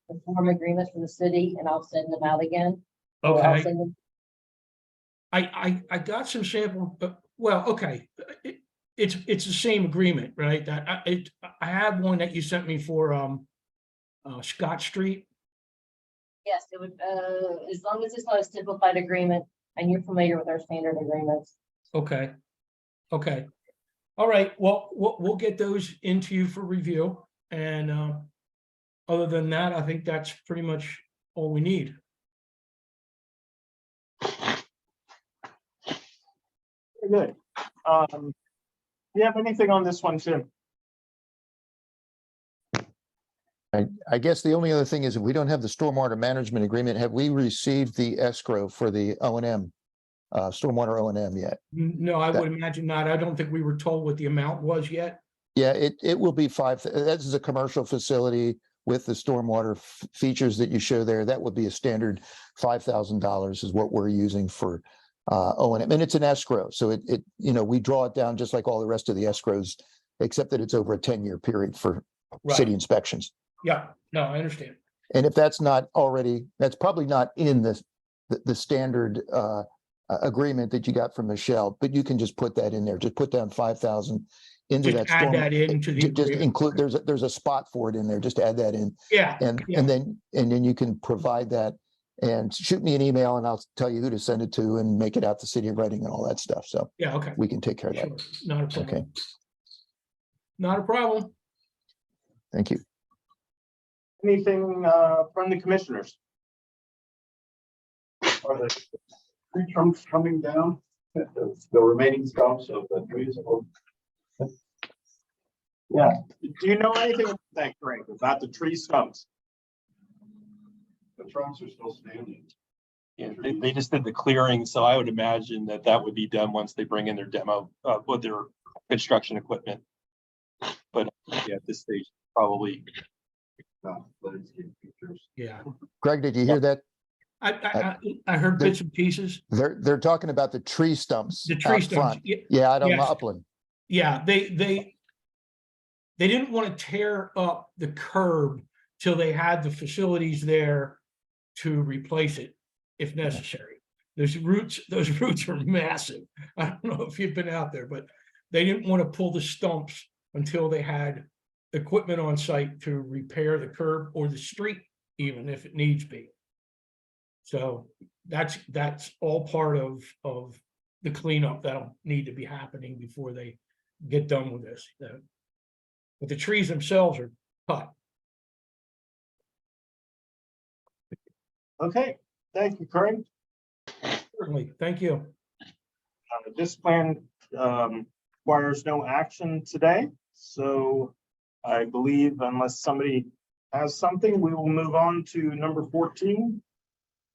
The form agreements from the city, and I'll send them out again. Or I'll Okay. send them. I got some sample, but well, okay. It's the same agreement, right? I have one that you sent me for Scott Street. Yes, it would, as long as it's not a simplified agreement and you're familiar with our standard agreements. Okay. Okay. All right. Well, we'll get those into you for review. And other than that, I think that's pretty much all we need. good. Do you have anything on this one, Tim? I guess the only other thing is if we don't have the stormwater management agreement, have we received the escrow for the O and M? Stormwater O and M yet? No, I would imagine not. I don't think we were told what the amount was yet. Yeah, it will be this is a commercial facility with the stormwater features that you show there. That would be a standard $5,000 is what we're using for O and M, and it's an escrow. So it we draw it down just like all the rest of the escrows, except that it's over a 10-year period for city inspections. Yeah, no, I understand. And if that's not already, that's probably not in the standard agreement that you got from Michelle, but you can just put that in there. Just put down 5,000 into Just that. add that into the Just agreement. include, there's a spot for it in there. Just add that in. Yeah. And yeah. then you can provide that and shoot me an email and I'll tell you who to send it to and make it out to City of Reading and all that stuff. So Yeah, okay. we can take care of that. Sure. Not a problem. Okay, Not a problem. thank you. Anything from the commissioners? Are the tree trunks coming down? The remaining stumps of the trees? Yeah. Do you know anything about that, Greg, about the tree stumps? The trunks are still standing. Yeah, they just did the clearing, so I would imagine that would be done once they bring in their demo, with their construction equipment. But yeah, at this stage, probably. Yeah. Greg, did you hear that? I heard bits and pieces. They're talking about the tree stumps. The tree out stumps. front. Yeah, out on Yes. Upland. Yeah, they didn't want to tear up the curb till they had the facilities there to replace it if necessary. Those roots are massive. I don't know if you've been out there, but they didn't want to pull the stumps until they had equipment on site to repair the curb or the street, even if it needs be. So that's all part of the cleanup that'll need to be happening before they get done with this. But the trees themselves are cut. Okay, thank you, Craig. Certainly, thank you. This plan requires no action today, so I believe unless somebody has something, we will move on to number 14.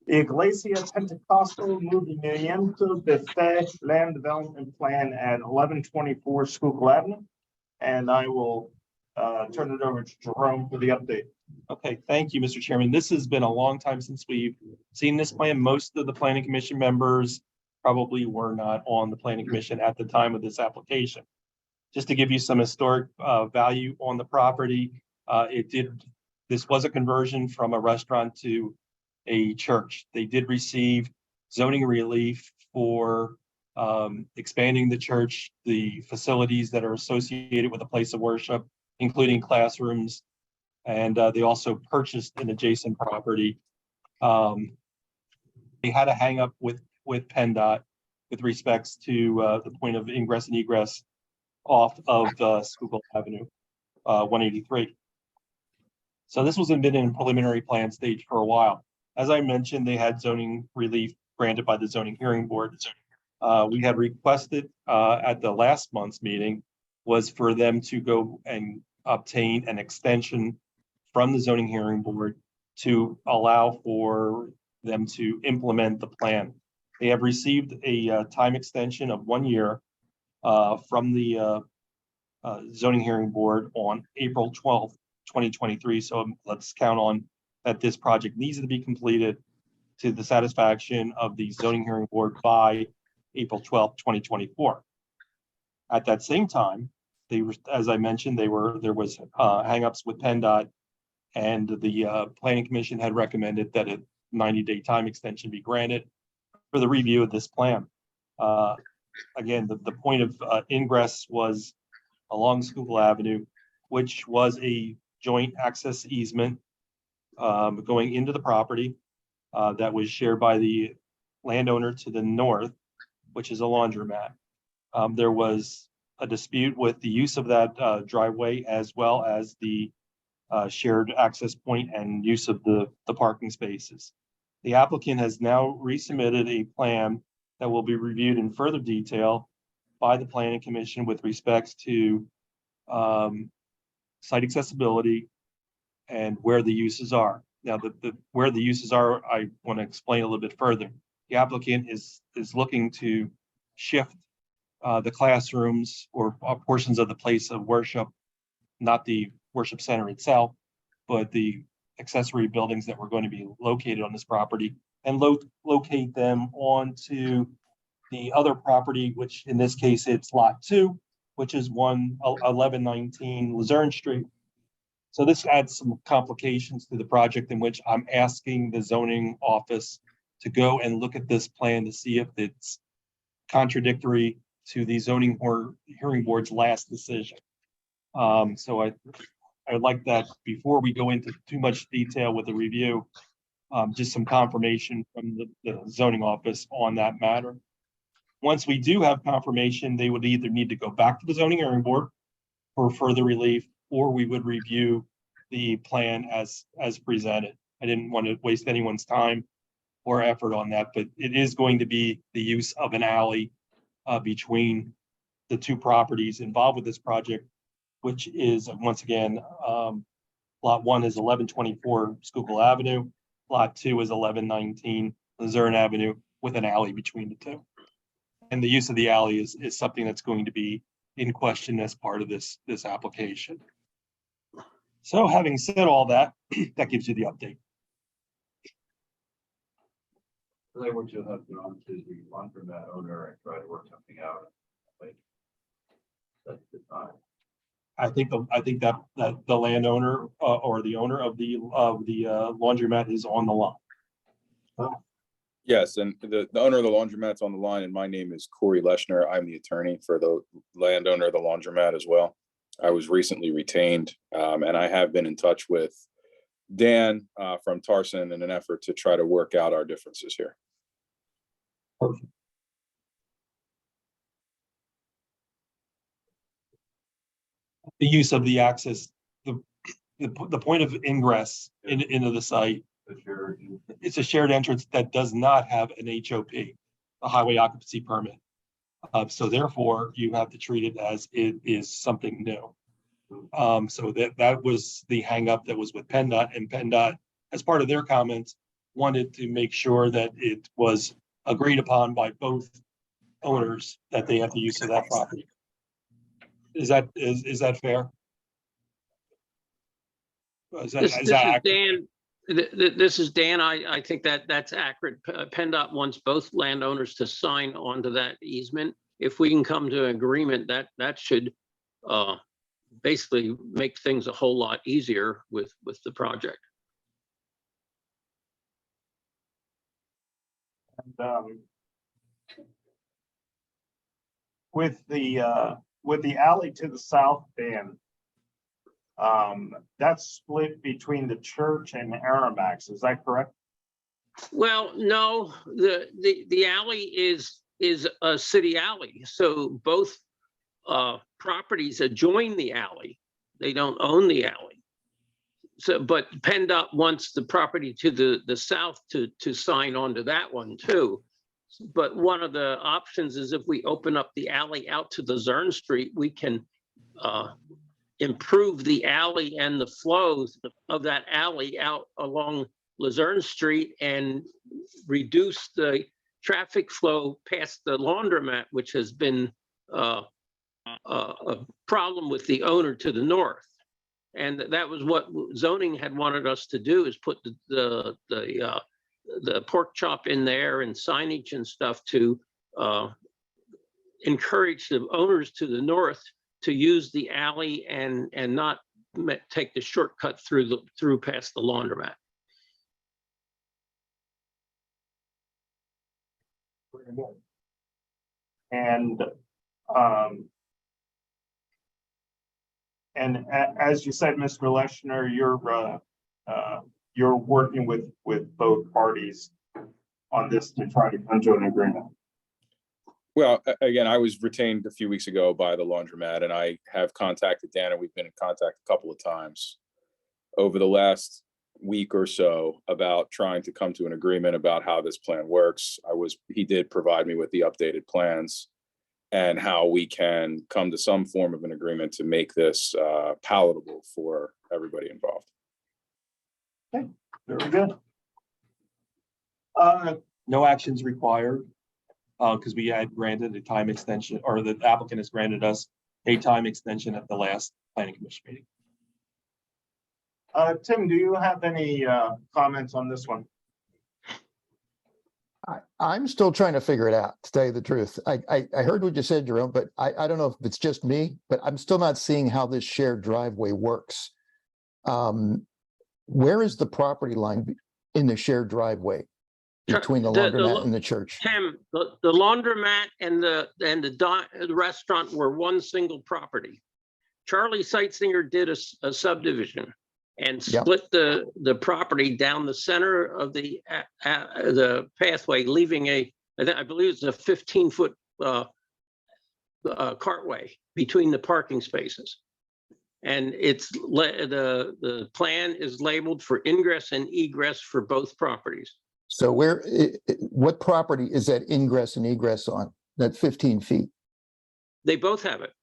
The Iglesia Pentecostal Movimiento de Fe Land Development Plan at 1124 Schuylkill Avenue. And I will turn it over to Jerome for the update. Okay, thank you, Mr. Chairman. This has been a long time since we've seen this plan. Most of the planning commission members probably were not on the planning commission at the time of this application. Just to give you some historic value on the property, this was a conversion from a restaurant to a church. They did receive zoning relief for expanding the church, the facilities that are associated with a place of worship, including classrooms, and they also purchased an adjacent property. They had a hang up with PennDOT with respects to the point of ingress and egress off of Schuylkill Avenue, 183. So this was been in preliminary plan stage for a while. As I mentioned, they had zoning relief granted by the zoning hearing board. We had requested at the last month's meeting was for them to go and obtain an extension from the zoning hearing board to allow for them to implement the plan. They have received a time extension of 1 year from the zoning hearing board on April 12th, 2023. So let's count on that this project needs to be completed to the satisfaction of the zoning hearing board by April 12th, 2024. At that same time, they were, as I mentioned, there was hangups with PennDOT, and the planning commission had recommended that a 90-day time extension be granted for the review of this plan. Again, the point of ingress was along Schuylkill Avenue, which was a joint access easement going into the property that was shared by the landowner to the north, which is a laundromat. There was a dispute with the use of that driveway as well as the shared access point and use of the parking spaces. The applicant has now resubmitted a plan that will be reviewed in further detail by the planning commission with respects to site accessibility and where the uses are. Now, where the uses are, I want to explain a little bit further. The applicant is looking to shift the classrooms or portions of the place of worship, not the worship center itself, but the accessory buildings that were going to be located on this property, and locate them onto the other property, which in this case, it's lot 2, which is 1119 Luzerne Street. So this adds some complications to the project, in which I'm asking the zoning office to go and look at this plan to see if it's contradictory to the zoning hearing board's last decision. So I'd like that before we go into too much detail with the review, just some confirmation from the zoning office on that matter. Once we do have confirmation, they would either need to go back to the zoning hearing board for further relief, or we would review the plan as presented. I didn't want to waste anyone's time or effort on that, but it is going to be the use of an alley between the two properties involved with this project, which is, once again, lot 1 is 1124 Schuylkill Avenue. Lot 2 is 1119 Luzerne Avenue, with an alley between the two. And the use of the alley is something that's going to be in question as part of this application. So having said all that, that gives you the update. They want you to have gone to the laundromat owner and try to work something out. That's the time. I think that the landowner or the owner of the laundromat is on the line. Yes, and the owner of the laundromat's on the line, and my name is Corey Leschner. I'm the attorney for the landowner of the laundromat as well. I was recently retained, and I have been in touch with Dan from Tarson in an effort to try to work out our differences here. Perfect. The use of the access, the point of ingress into the site, it's a shared entrance that does not have an HOP, a highway occupancy permit. So therefore, you have to treat it as it is something new. So that was the hangup that was with PennDOT, and PennDOT, as part of their comments, wanted to make sure that it was agreed upon by both owners that they have the use of that property. Is that fair? Is that accurate? Dan. This is Dan. I think that's accurate. PennDOT wants both landowners to sign onto that easement. If we can come to an agreement, that should basically make things a whole lot easier with the project. And, with the alley to the south, Dan, that's split between the church and Aramax. Is that correct? Well, no, the alley is a city alley, so both properties adjoin the alley. They don't own the alley. So, but PennDOT wants the property to the south to sign onto that one too. But one of the options is if we open up the alley out to the Luzerne Street, we can improve the alley and the flows of that alley out along Luzerne Street and reduce the traffic flow past the laundromat, which has been a problem with the owner to the north. And that was what zoning had wanted us to do, is put the pork chop in there and signage and stuff to encourage the owners to the north to use the alley and not take the shortcut through past the laundromat. And as you said, Mr. Leschner, you're working with both parties on this to try to come to an agreement. Well, again, I was retained a few weeks ago by the laundromat, and I have contacted Dan, and we've been in contact a couple of times over the last week or so about trying to come to an agreement about how this plan works. He did provide me with the updated plans. and how we can come to some form of an agreement to make this palatable for everybody involved. Very good. No actions required, because we had granted a time extension, or the applicant has granted us a time extension at the last planning commission meeting. Tim, do you have any comments on this one? I'm still trying to figure it out, to tell you the truth. I heard what you said, Jerome, but I don't know if it's just me, but I'm still not seeing how this shared driveway works. Where is the property line in the shared driveway between the laundromat and the church? Tim, the laundromat and the restaurant were one single property. Charlie Seitzinger did a subdivision and split the property down the center of the pathway, leaving I believe it's a 15-foot cartway between the parking spaces. And the plan is labeled for ingress and egress for both properties. So what property is that ingress and egress on, that 15 feet? They both have it.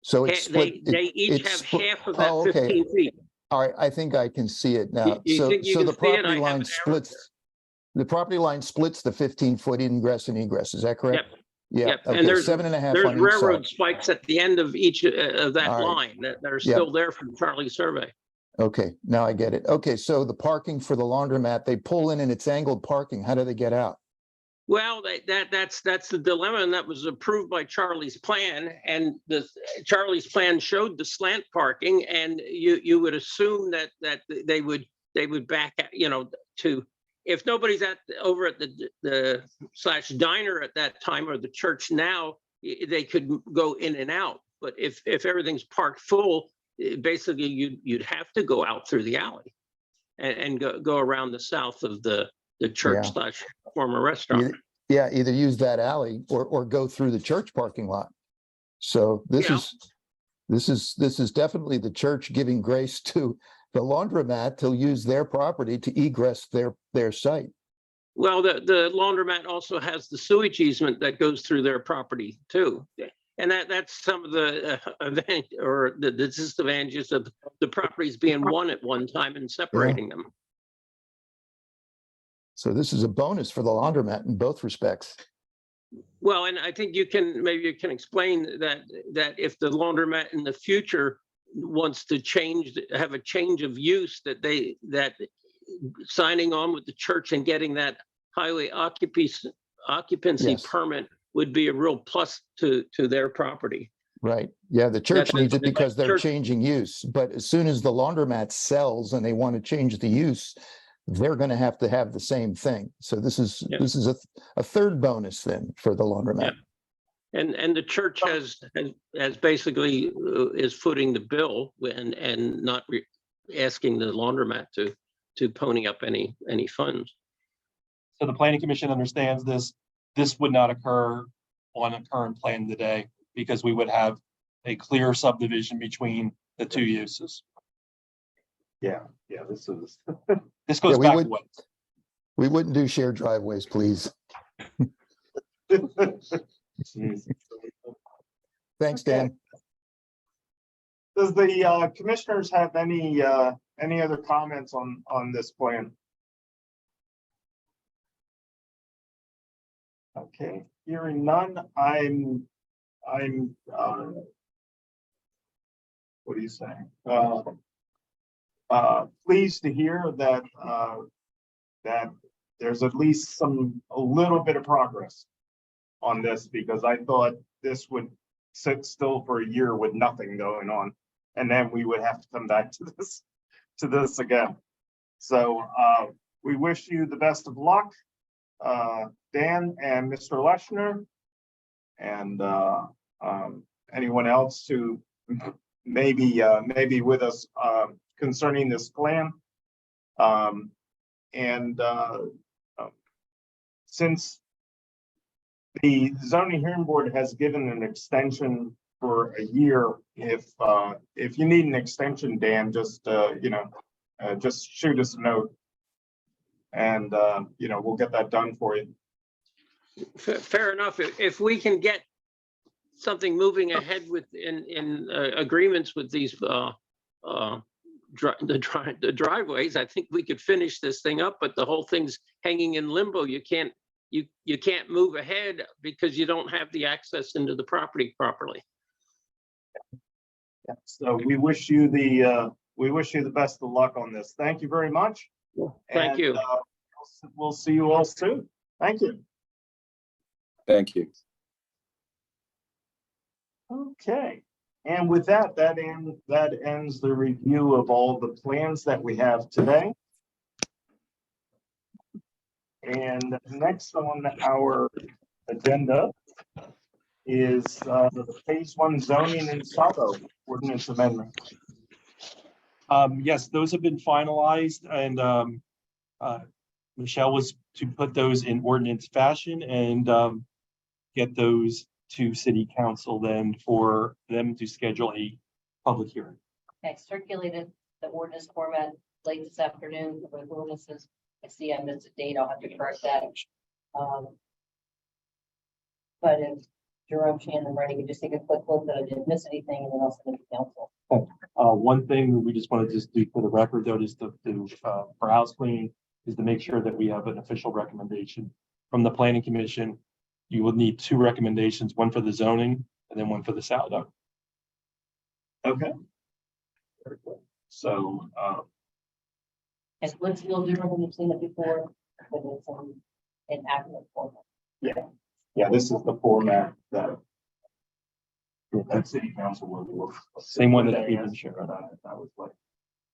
So it's split. They each have half of that 15 feet. All right, I think I can see it now. You think you So can the see it? property line splits, the property line splits the 15-foot ingress and egress, is that correct? Yep. Yeah, Yep. And okay, there's 7.5 on there's each railroad side. spikes at the end of each of that All right. line that are still there from Charlie's survey. Okay, now I get it. Okay, so the parking for the laundromat, they pull in and it's angled parking. How do they get out? Well, that's the dilemma, and that was approved by Charlie's plan. And Charlie's plan showed the slant parking, and you would assume that they would back, to, if nobody's over at the / diner at that time, or the church now, they could go in and out. But if everything's parked full, basically you'd have to go out through the alley and go around the south of the church / former restaurant. Yeah, either use that alley or go through the church parking lot. So this is definitely the church giving grace to the laundromat to use their property to egress their site. Well, the laundromat also has the sewage easement that goes through their property too. And that's some of the the disadvantages of the properties being one at one time and separating them. So this is a bonus for the laundromat in both respects. Well, and I think maybe you can explain that if the laundromat in the future wants to have a change of use, that signing on with the church and getting that highway occupancy permit would be a real plus to their property. Right. Yeah, the church needs it because they're church- changing use. But as soon as the laundromat sells and they want to change the use, they're going to have the same thing. So this is a third bonus then for the laundromat. And the church has basically is footing the bill and not asking the laundromat to pony up any funds. So the planning commission understands this. This would not occur on a current plan today because we would have a clear subdivision between the two uses. Yeah, this is. This goes back to what? We wouldn't do shared driveways, please. Thanks, Dan. Does the commissioners have any other comments on this plan? Okay, hearing none, I'm what do you say? Pleased to hear that that there's at least a little bit of progress on this, because I thought this would sit still for a year with nothing going on, and then we would have to come back to this again. So we wish you the best of luck, Dan and Mr. Leshner, and anyone else who maybe with us concerning this plan. Since the zoning hearing board has given an extension for a year, if you need an extension, Dan, just just shoot us a note, and we'll get that done for you. Fair enough. If we can get something moving ahead with in agreements with these the driveways, I think we could finish this thing up, but the whole thing's hanging in limbo. You can't move ahead because you don't have the access into the property properly. So we wish you the best of luck on this. Thank you very much. Thank And, you. We'll see you all soon. Thank you. Thank you. Okay, and with that, that ends the review of all the plans that we have today. And next on our agenda is the phase 1 zoning and SALDO ordinance amendment. Yes, those have been finalized, and Michelle was to put those in ordinance fashion and get those to city council then for them to schedule a public hearing. I circulated the ordinance format late this afternoon for the ordinances. I see I missed a date. I'll have to correct that. But if Jerome Shannon ready, could just take a quick look that I didn't miss anything, and then I'll send it to council. One thing we just want to just do for the record though is for house cleaning is to make sure that we have an official recommendation from the planning commission. You will need 2 recommendations, one for the zoning and then one for the SALDO. Okay. Very good. So, It looks a little different than you've seen it before, but it's in accurate format. yeah, this is the format that city council will. Same one that we've been sharing. I was like,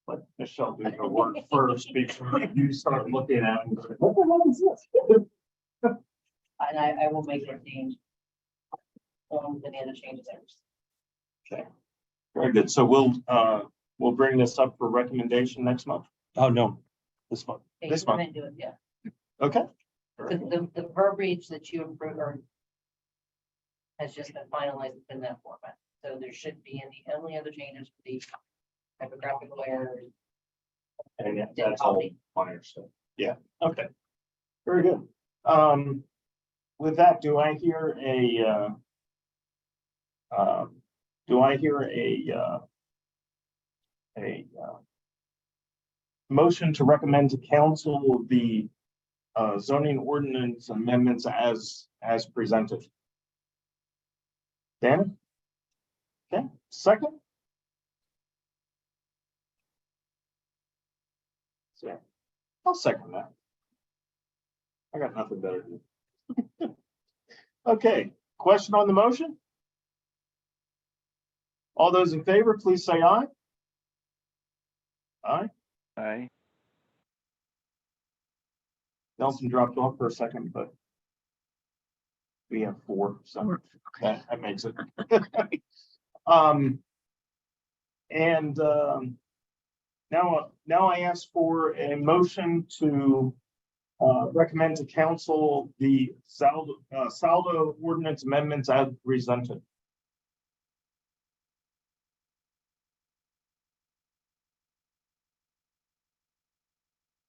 let Michelle do her work first before you start looking at it. What the hell is this? And I will make that change. Any other changes there. Okay, very good. So we'll bring this up for recommendation next month. Oh, no, this month. This month. Do it, yeah. Okay. The verbiage that you approve has just been finalized in that format. So there should be any only other changes for the typographical errors. And yeah, that's all minor stuff. Yeah, okay. Very good. With that, do I hear a motion to recommend to council the zoning ordinance amendments as presented? Dan? Okay, second? So, I'll second that. I got nothing better to do. Okay, question on the motion? All those in favor, please say aye. Aye. Aye. Nelson dropped off for a second, but we have 4, so that makes it. Now I ask for a motion to recommend to council the SALDO ordinance amendments as presented.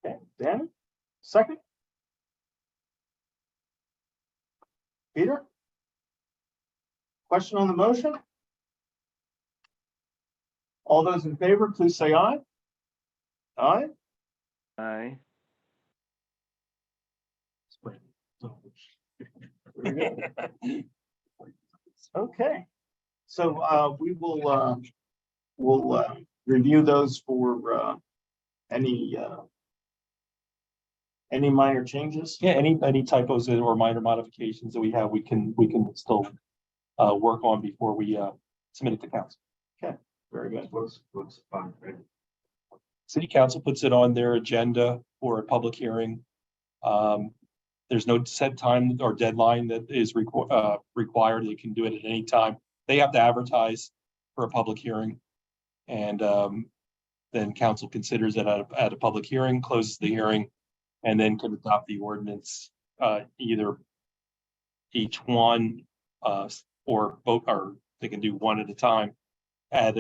Okay, Dan, second? Peter? Question on the motion? All those in favor, please say aye. Aye? Aye. Okay, so we'll review those for any minor changes. Yeah, any typos or minor modifications that we have, we can still work on before we submit it to council. Okay, very good. Looks fine. Right? City council puts it on their agenda for a public hearing. There's no set time or deadline that is required. They can do it at any time. They have to advertise for a public hearing. And then council considers it at a public hearing, closes the hearing, and then can adopt the ordinance, either each one or both, or they can do one at a time at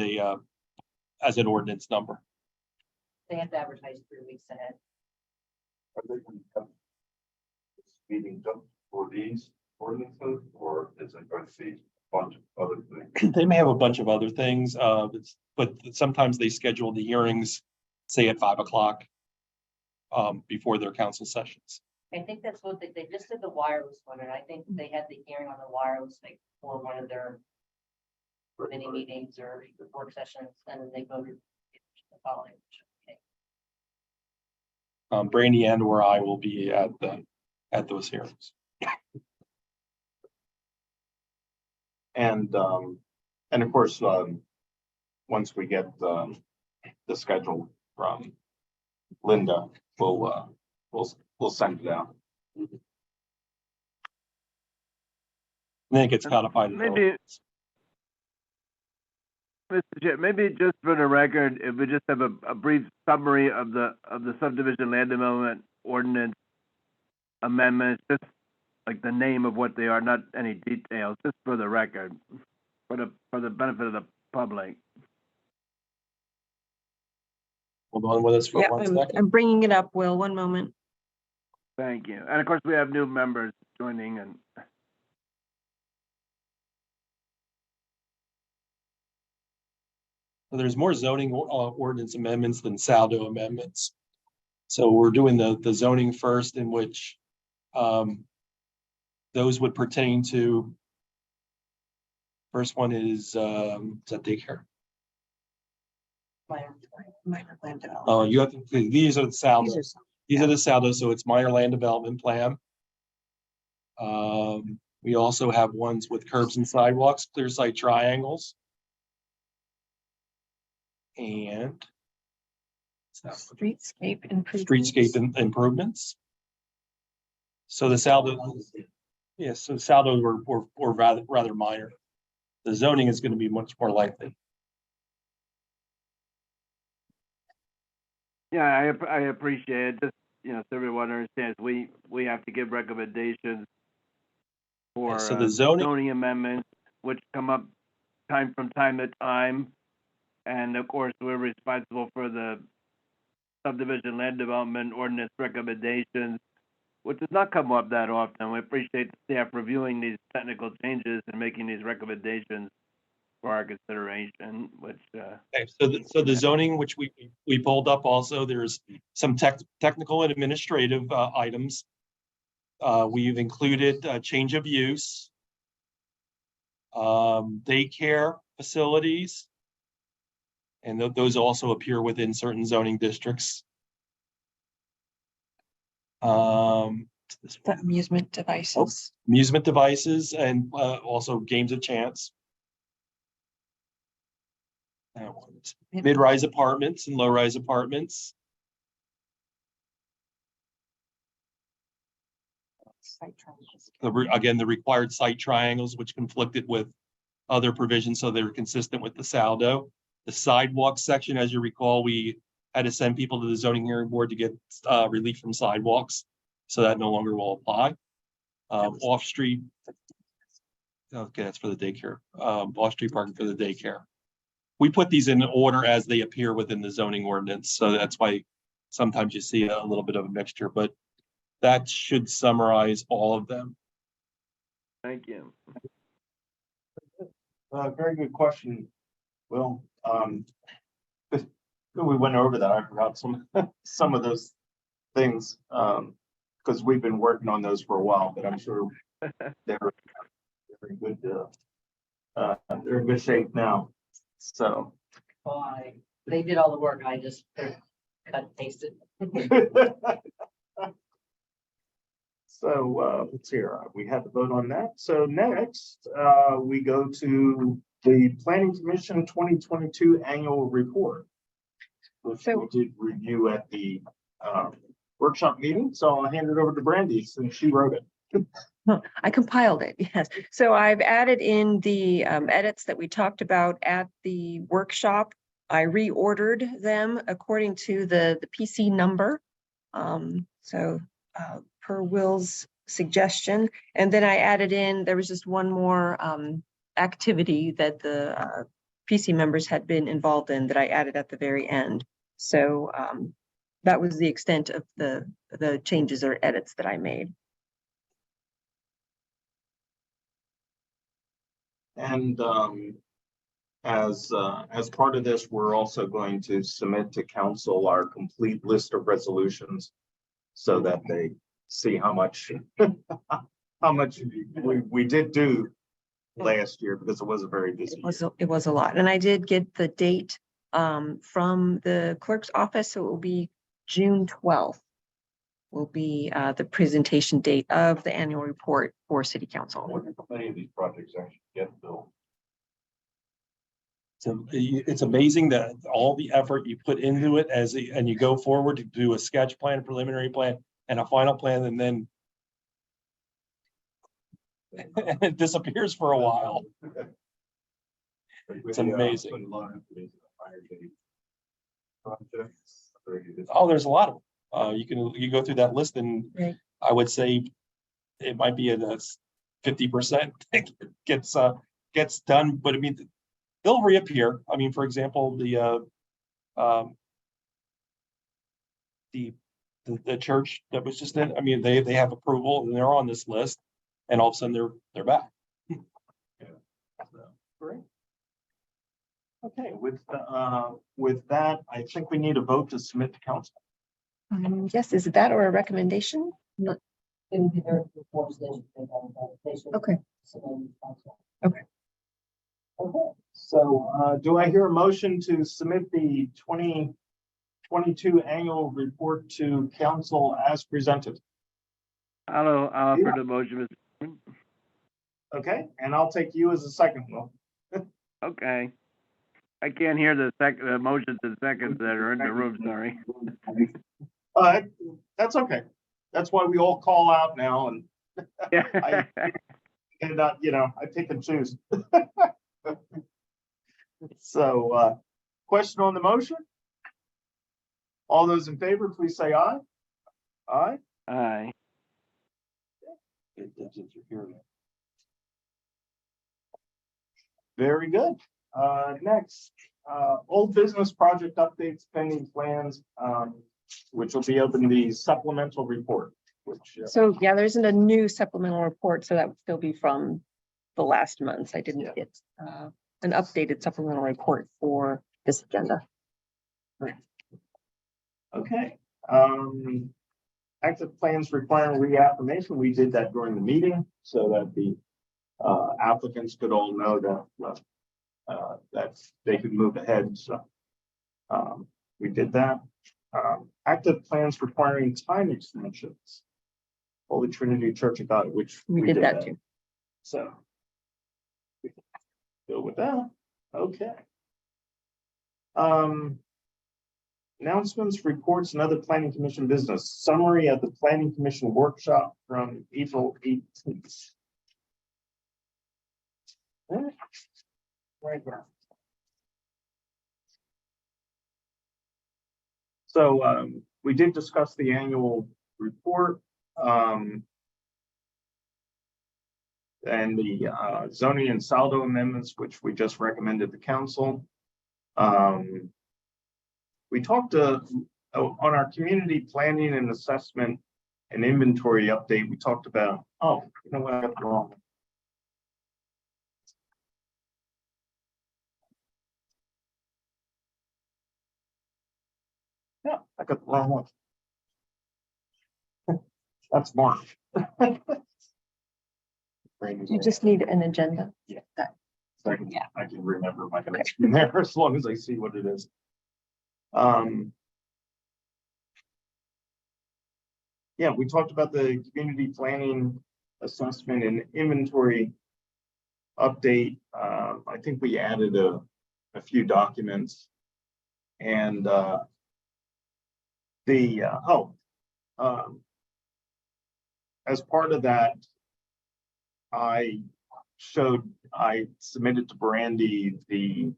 as an ordinance number. They have to advertise 3 weeks ahead. Are they going to come meeting just for these ordinances, or is it going to be bunch of other things. They may have a bunch of other things, but sometimes they schedule the hearings, say at 5 o'clock. Before their council sessions. I think that's what they just did the wireless one, and I think they had the hearing on the wireless like for one of their mini meetings or work sessions, and then they voted the following. Brandy and or I will be at those hearings. And of course, once we get the schedule from Linda, we'll send it out. And then it gets codified. Maybe, Mr. Chair, maybe just for the record, if we just have a brief summary of the subdivision land development ordinance amendments, just like the name of what they are, not any details, just for the record, for the benefit of the public. Hold on with us for Yeah, 1 I'm second. bringing it up, Will, one moment. Thank you. And of course, we have new members joining and. So there's more zoning ordinance amendments than saldo amendments. So we're doing the zoning first, in which those would pertain to. First one is that daycare. Minor land development. Oh, you have to, these are the saldo. These are These are the saldo, so it's minor land development plan. We also have ones with curbs and sidewalks, clear site triangles. And Streetscape improvements. streetscape improvements. So the saldo, yes, so saldo were rather minor. The zoning is going to be much more likely. Yeah, I appreciate it. Just, so everyone understands, we have to give recommendations for So the zoning amendments, which come up from time to time. And of course, we're responsible for the subdivision land development ordinance recommendations, which does not come up that often. We appreciate the staff reviewing these technical changes and making these recommendations for our consideration, which, Okay, so the zoning, which we pulled up also, there's some technical and administrative items. We've included change of use, daycare facilities, and those also appear within certain zoning districts. Amusement devices. Amusement devices and also games of chance. Mid-rise apartments and low-rise apartments. Again, the required site triangles, which conflicted with other provisions, so they're consistent with the saldo. The sidewalk section, as you recall, we had to send people to the zoning hearing board to get relief from sidewalks, so that no longer will apply. Off-street. Okay, that's for the daycare. Off-street parking for the daycare. We put these in order as they appear within the zoning ordinance, so that's why sometimes you see a little bit of a mixture, but that should summarize all of them. thank you. Very good question, Will. We went over that. I forgot some of those things, because we've been working on those for a while, but I'm sure they're very good. They're in good shape now. So. They did all the work, I just cut and pasted. So let's see here. We had to vote on that. So next, we go to the Planning Commission 2022 annual report, which we did review at the workshop meeting. So I'll hand it over to Brandy since she wrote it. I compiled it, yes. So I've added in the edits that we talked about at the workshop. I reordered them according to the PC number. Per Will's suggestion. And then I added in, there was just one more activity that the PC members had been involved in that I added at the very end. So that was the extent of the changes or edits that I made. And as part of this, we're also going to submit to council our complete list of resolutions so that they see how much we did do last year, because it was a very busy year. It was a lot. And I did get the date from the clerk's office, so it will be June 12th. Will be the presentation date of the annual report for city council. Many of these projects actually get built. So it's amazing that all the effort you put into it and you go forward to do a sketch plan, preliminary plan, and a final plan, and then it disappears for a while. It's amazing. Oh, there's a lot of, you go through that list and Right. I would say it might be a 50% gets done, but I mean, they'll reappear. I mean, for example, the church that was just in, I mean, they have approval and they're on this list, and all of a sudden they're back. Great. Okay, with that, I think we need a vote to submit to council. Yes, is it that or a recommendation? It would be their reports they should make on that. They should Okay. submit to council. Okay, so do I hear a motion to submit the 2022 annual report to council as presented? I'll offer the motion, Mr. Chairman. Okay, and I'll take you as a second, Will. Okay. I can't hear the motions and seconds that are in the room, sorry. That's okay. That's why we all call out now, and I pick and choose. So, question on the motion? All those in favor, please say aye. Aye. Aye. Very good. Next, old business project updates, pending plans, which will be open the supplemental report, which. So yeah, there isn't a new supplemental report, so that would still be from the last month. I didn't get an updated supplemental report for this agenda. Okay, active plans requiring reaffirmation. We did that during the meeting so that the applicants could all know that they could move ahead. So we did that. Active plans requiring time extensions. Holy Trinity Church of God, which We did that too. So we can go with that. Okay. Announcements, reports, and other planning commission business. Summary of the planning commission workshop from April 18th. Right there. So we did discuss the annual report and the zoning and saldo amendments, which we just recommended the council. We talked on our community planning and assessment and inventory update. We talked about, oh, you know what, I got the wrong. Yeah, I got the wrong one. That's March. You just need an agenda. Yeah. So I can remember my connection there as long as I see what it is. Yeah, we talked about the community planning assessment and inventory update. I think we added a few documents and as part of that, I submitted to Brandy the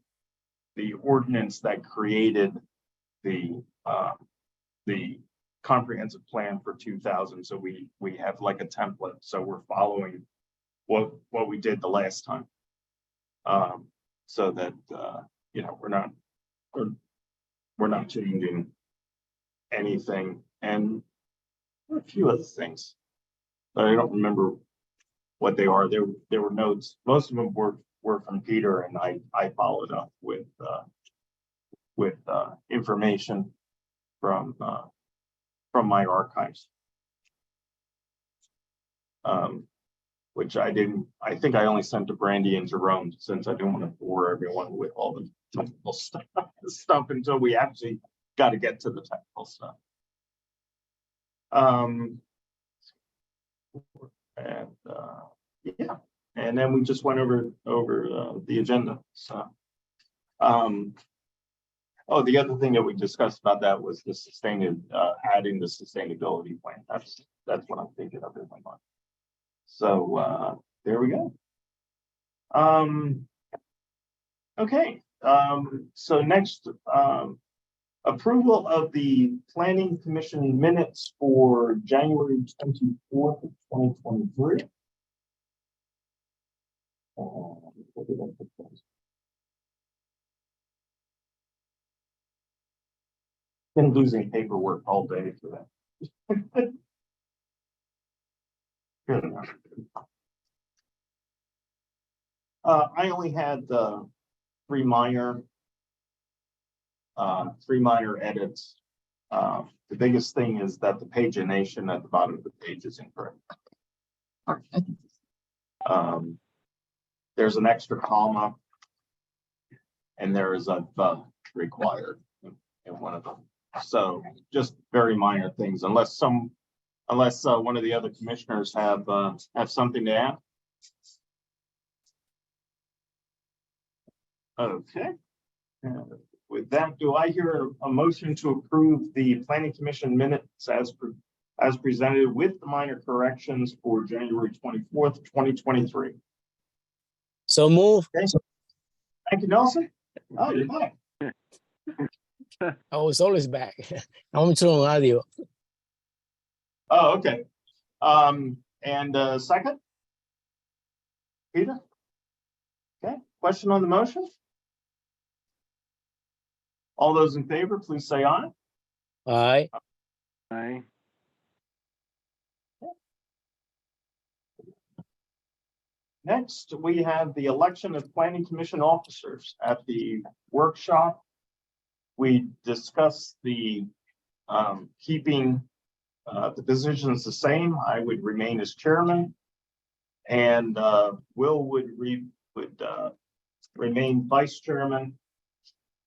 ordinance that created the comprehensive plan for 2000. So we have like a template. So we're following what we did the last time. So that we're not changing anything, and a few other things, but I don't remember what they are. There were notes. Most of them were over from Peter, and I followed up with information from my archives. Which I didn't, I think I only sent to Brandy and Jerome, since I didn't want to bore everyone with all the technical stuff until we actually got to get to the technical stuff. Yeah, and then we just went over the agenda. So, oh, the other thing that we discussed about that was the adding the sustainability plan. That's what I'm thinking of in my mind. So there we go. Okay. So next, approval of the Planning Commission minutes for January 24th, 2023. Been losing paperwork all day for that. Good enough. I only had three minor edits. The biggest thing is that the pagination at the bottom of the page is incorrect. There's an extra comma, and there is a the required in one of them. So just very minor things, unless one of the other commissioners have something to add. Okay. With that, do I hear a motion to approve the Planning Commission minutes as presented with the minor corrections for January 24th, 2023? So move. Okay. Thank you, Nelson. Oh, you're back. I was always back. I'm on audio. Oh, okay. And second? Peter? Okay, question on the motion? All those in favor, please say aye. Aye. Aye. Next, we have the election of Planning Commission officers. At the workshop, we discussed the keeping the positions the same. I would remain as chairman, and Will would remain vice chairman,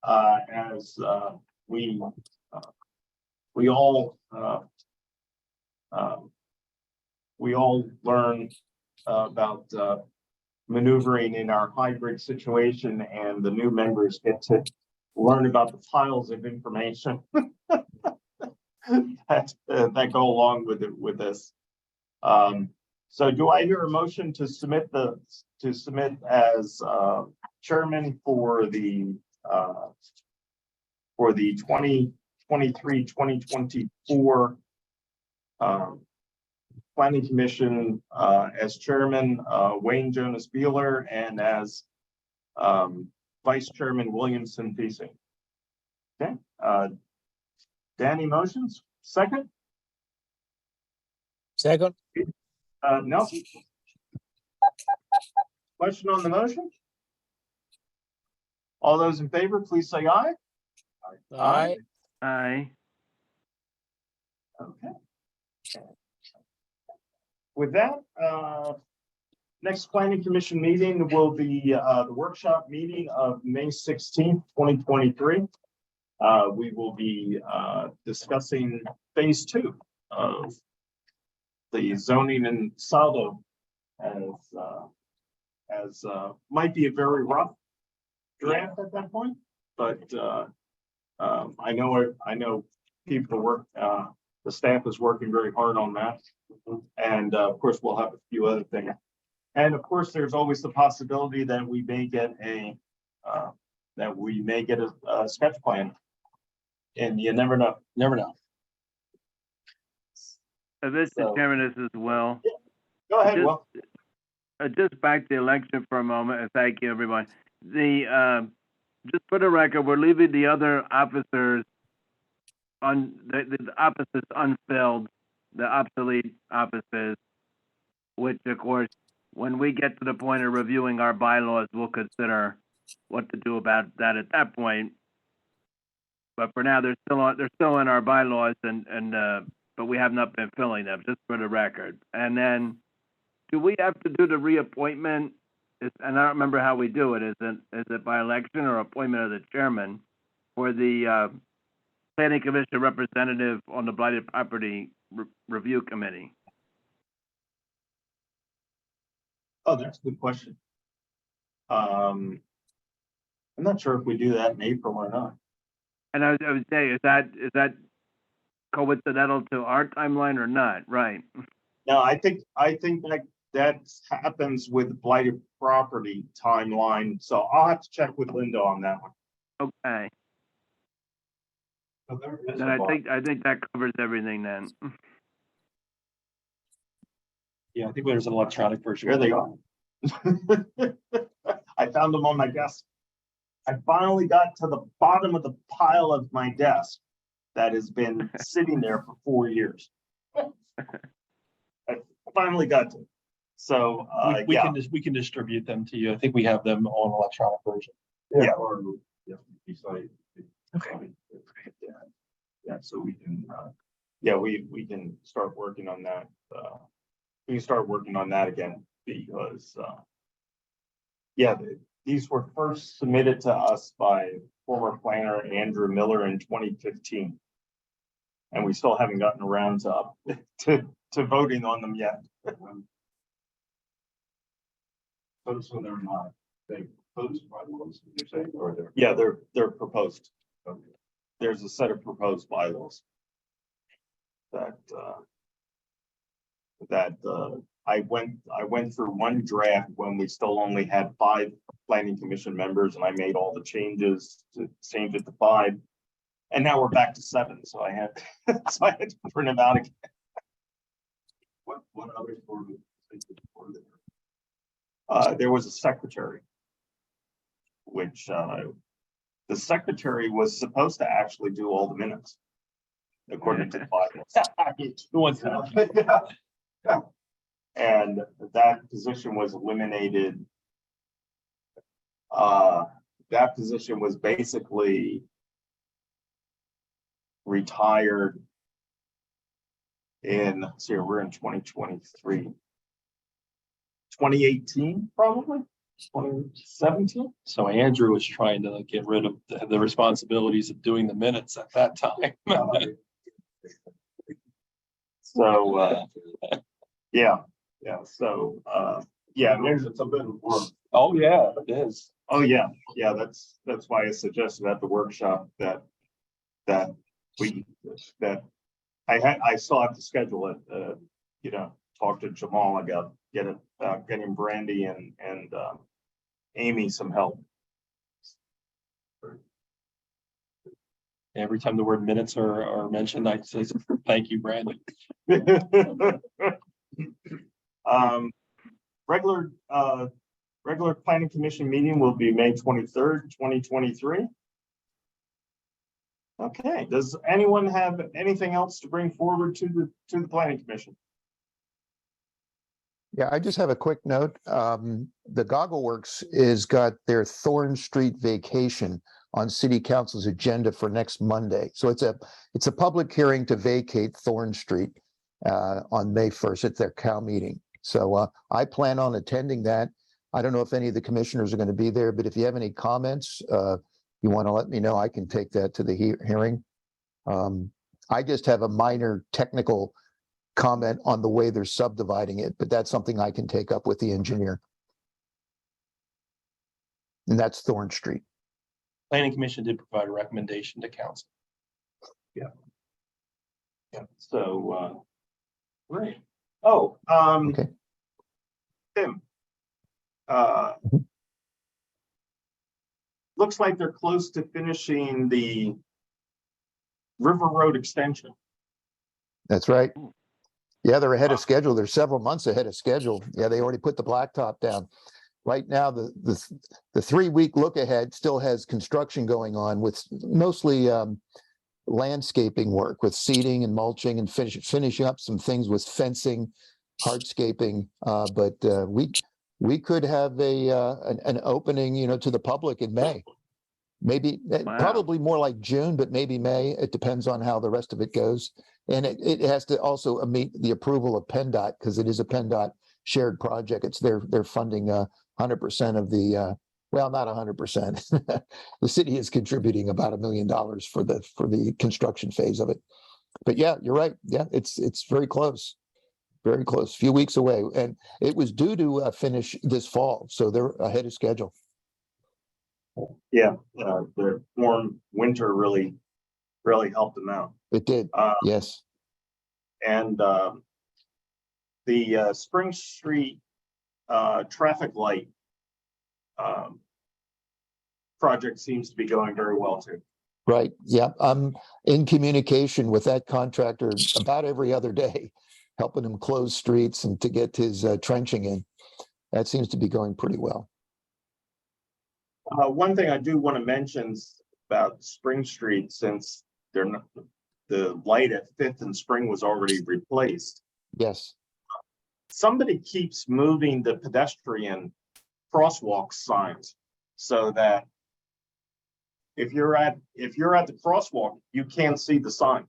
as we all learn about maneuvering in our hybrid situation, and the new members get to learn about the piles of information that go along with this. So do I hear a motion to submit as chairman for the 2023-2024 Planning Commission, as chairman, Wayne Jonas Beeler, and as vice chairman, Williamson Piesing? Okay, Danny motions, second? Second. Nelson? Question on the motion? All those in favor, please say aye. Aye. Aye. Okay. With that, next Planning Commission meeting will be the workshop meeting of May 16th, 2023. We will be discussing phase 2 of the zoning and saldo, as might be a very rough draft at that point, but I know people work, the staff is working very hard on that. And of course, we'll have a few other things. And of course, there's always the possibility that we may get a sketch plan. And you never know. Mr. Chairman, this as well. Go ahead, Will. Just back to the election for a moment, and thank you, everyone. Just for the record, we're leaving the other officers on the offices unfilled, the obsolete offices, which of course when we get to the point of reviewing our bylaws, we'll consider what to do about that at that point. But for now, they're still in our bylaws but we have not been filling them, just for the record. And then, do we have to do the reappointment? And I don't remember how we do it. Is it by election or appointment of the chairman for the planning commission representative on the blighted property review committee? Oh, that's a good question. I'm not sure if we do that in April or not. And I was saying, is that coincidental to our timeline or not? Right. No, I think that happens with blighted property timeline, so I'll have to check with Linda on that one. Okay. So there is Then a I think that covers everything then. Yeah, I think there's an electronic version. Here they are. I found them on my desk. I finally got to the bottom of the pile of my desk that has been sitting there for 4 years. I finally got to it. So, We yeah. we can distribute them to you. I think we have them on electronic version. Yeah. Okay. Yeah, so we can, we can start working on that. We can start working on that again because, these were first submitted to us by former planner Andrew Miller in 2015. And we still haven't gotten around to voting on them yet. So they're not, they proposed bylaws, you're saying, or they're? Yeah, they're proposed. Okay. There's a set of proposed bylaws that I went through one draft when we still only had 5 planning commission members, and I made all the changes to change it to 5. And now we're back to 7, so I had to print them out again. What other sort of there was a secretary, which the secretary was supposed to actually do all the minutes, according to the bylaws. Who wants that? Yeah. And that position was eliminated. That position was basically retired in, we're in 2023. 2018, probably 2017. So Andrew was trying to get rid of the responsibilities of doing the minutes at that time. So, so, there's a bit of work. Oh, yeah, it is. Oh, yeah, that's why I suggested at the workshop that I still have to schedule it, talk to Jamal about getting Brandy and Amy some help. Every time the word minutes are mentioned, I say, thank you, Brandon. Regular planning commission meeting will be May 23rd, 2023. Okay, does anyone have anything else to bring forward to the planning commission? Yeah, I just have a quick note. The Goggle Works is got their Thorn Street vacation on city council's agenda for next Monday. So it's a public hearing to vacate Thorn Street on May 1st at their COW meeting. So I plan on attending that. I don't know if any of the commissioners are going to be there, but if you have any comments, you want to let me know, I can take that to the hearing. I just have a minor technical comment on the way they're subdividing it, but that's something I can take up with the engineer. And that's Thorn Street. Planning Commission did provide a recommendation to council. Yeah. So, great. Oh, Okay. Tim. Looks like they're close to finishing the River Road extension. That's right. Yeah, they're ahead of schedule. They're several months ahead of schedule. Yeah, they already put the blacktop down. Right now, the 3-week look ahead still has construction going on with mostly landscaping work with seeding and mulching and finishing up some things with fencing hardscaping, but we could have an opening, to the public in May. Maybe, probably more like June, but maybe May. It depends on how the rest of it goes. And it has to also meet the approval of PennDOT because it is a PennDOT shared project. It's they're funding 100% of the, well, not 100%. The city is contributing about $1 million for the construction phase of it. But yeah, you're right. Yeah, it's very close. Very close, few weeks away. And it was due to finish this fall, so they're ahead of schedule. Yeah, the warm winter really helped them out. It did, yes. And the Spring Street traffic light project seems to be going very well too. Right, yeah, I'm in communication with that contractor about every other day, helping him close streets and to get his trenching in. That seems to be going pretty well. One thing I do want to mention about Spring Street, since they're not, the light at Fifth and Spring was already replaced. Yes. Somebody keeps moving the pedestrian crosswalk signs so that if you're at the crosswalk, you can't see the sign.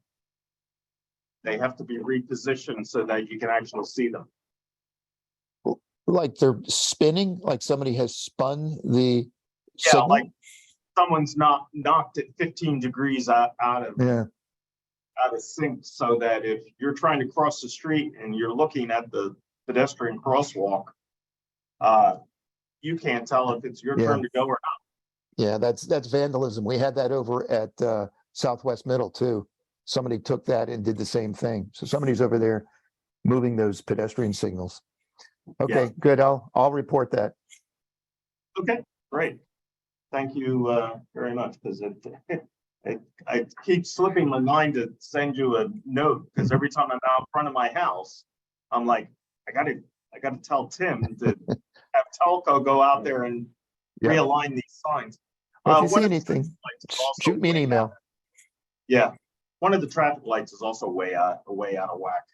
They have to be repositioned so that you can actually see them. Like they're spinning, like somebody has spun the Yeah, signal? like someone's knocked it 15 degrees out of sync, so that if you're trying to cross the street and you're looking at the pedestrian crosswalk, you can't tell if it's your turn to go or not. Yeah, that's vandalism. We had that over at Southwest Middle too. Somebody took that and did the same thing. So somebody's over there moving those pedestrian signals. Okay, Yeah. good. I'll report that. Okay, great. Thank you very much, because it keeps slipping my mind to send you a note, because every time I'm out front of my house, I'm like, I gotta tell Tim to have Telco go out there and Yeah. realign these signs. Well, if you One see of the anything, traffic lights is also shoot me an way email. out- Yeah, one of the traffic lights is also way out of whack.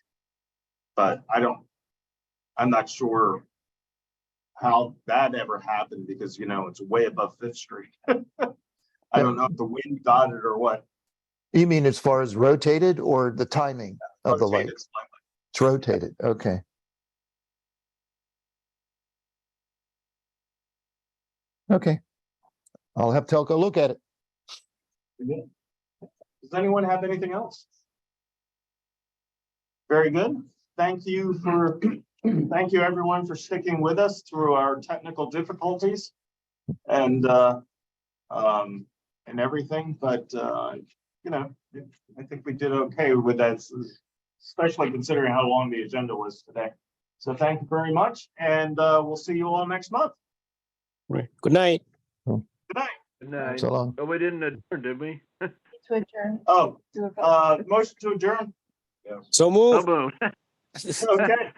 But I'm not sure how that ever happened, because it's way above Fifth Street. I don't know if the wind got it or what. You mean as far as rotated or the timing of the light? Rotated slightly. It's rotated, okay. Okay. I'll have Telco look at it. Does anyone have anything else? Very good. Thank you everyone for sticking with us through our technical difficulties and everything, but I think we did okay with that, especially considering how long the agenda was today. So thank you very much, and we'll see you all next month. Right. Good night. Good night. Good night. So long. Oh, we didn't adjourn, did we? To adjourn. Oh, motion to adjourn. So So move. moved. Okay.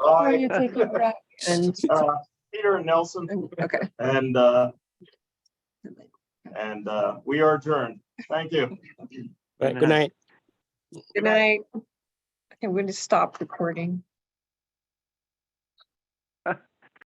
Are you taking a break? And, Peter and Nelson, okay. and we are adjourned. Thank you. Right. Good night. Good night. Okay, we're going to stop recording.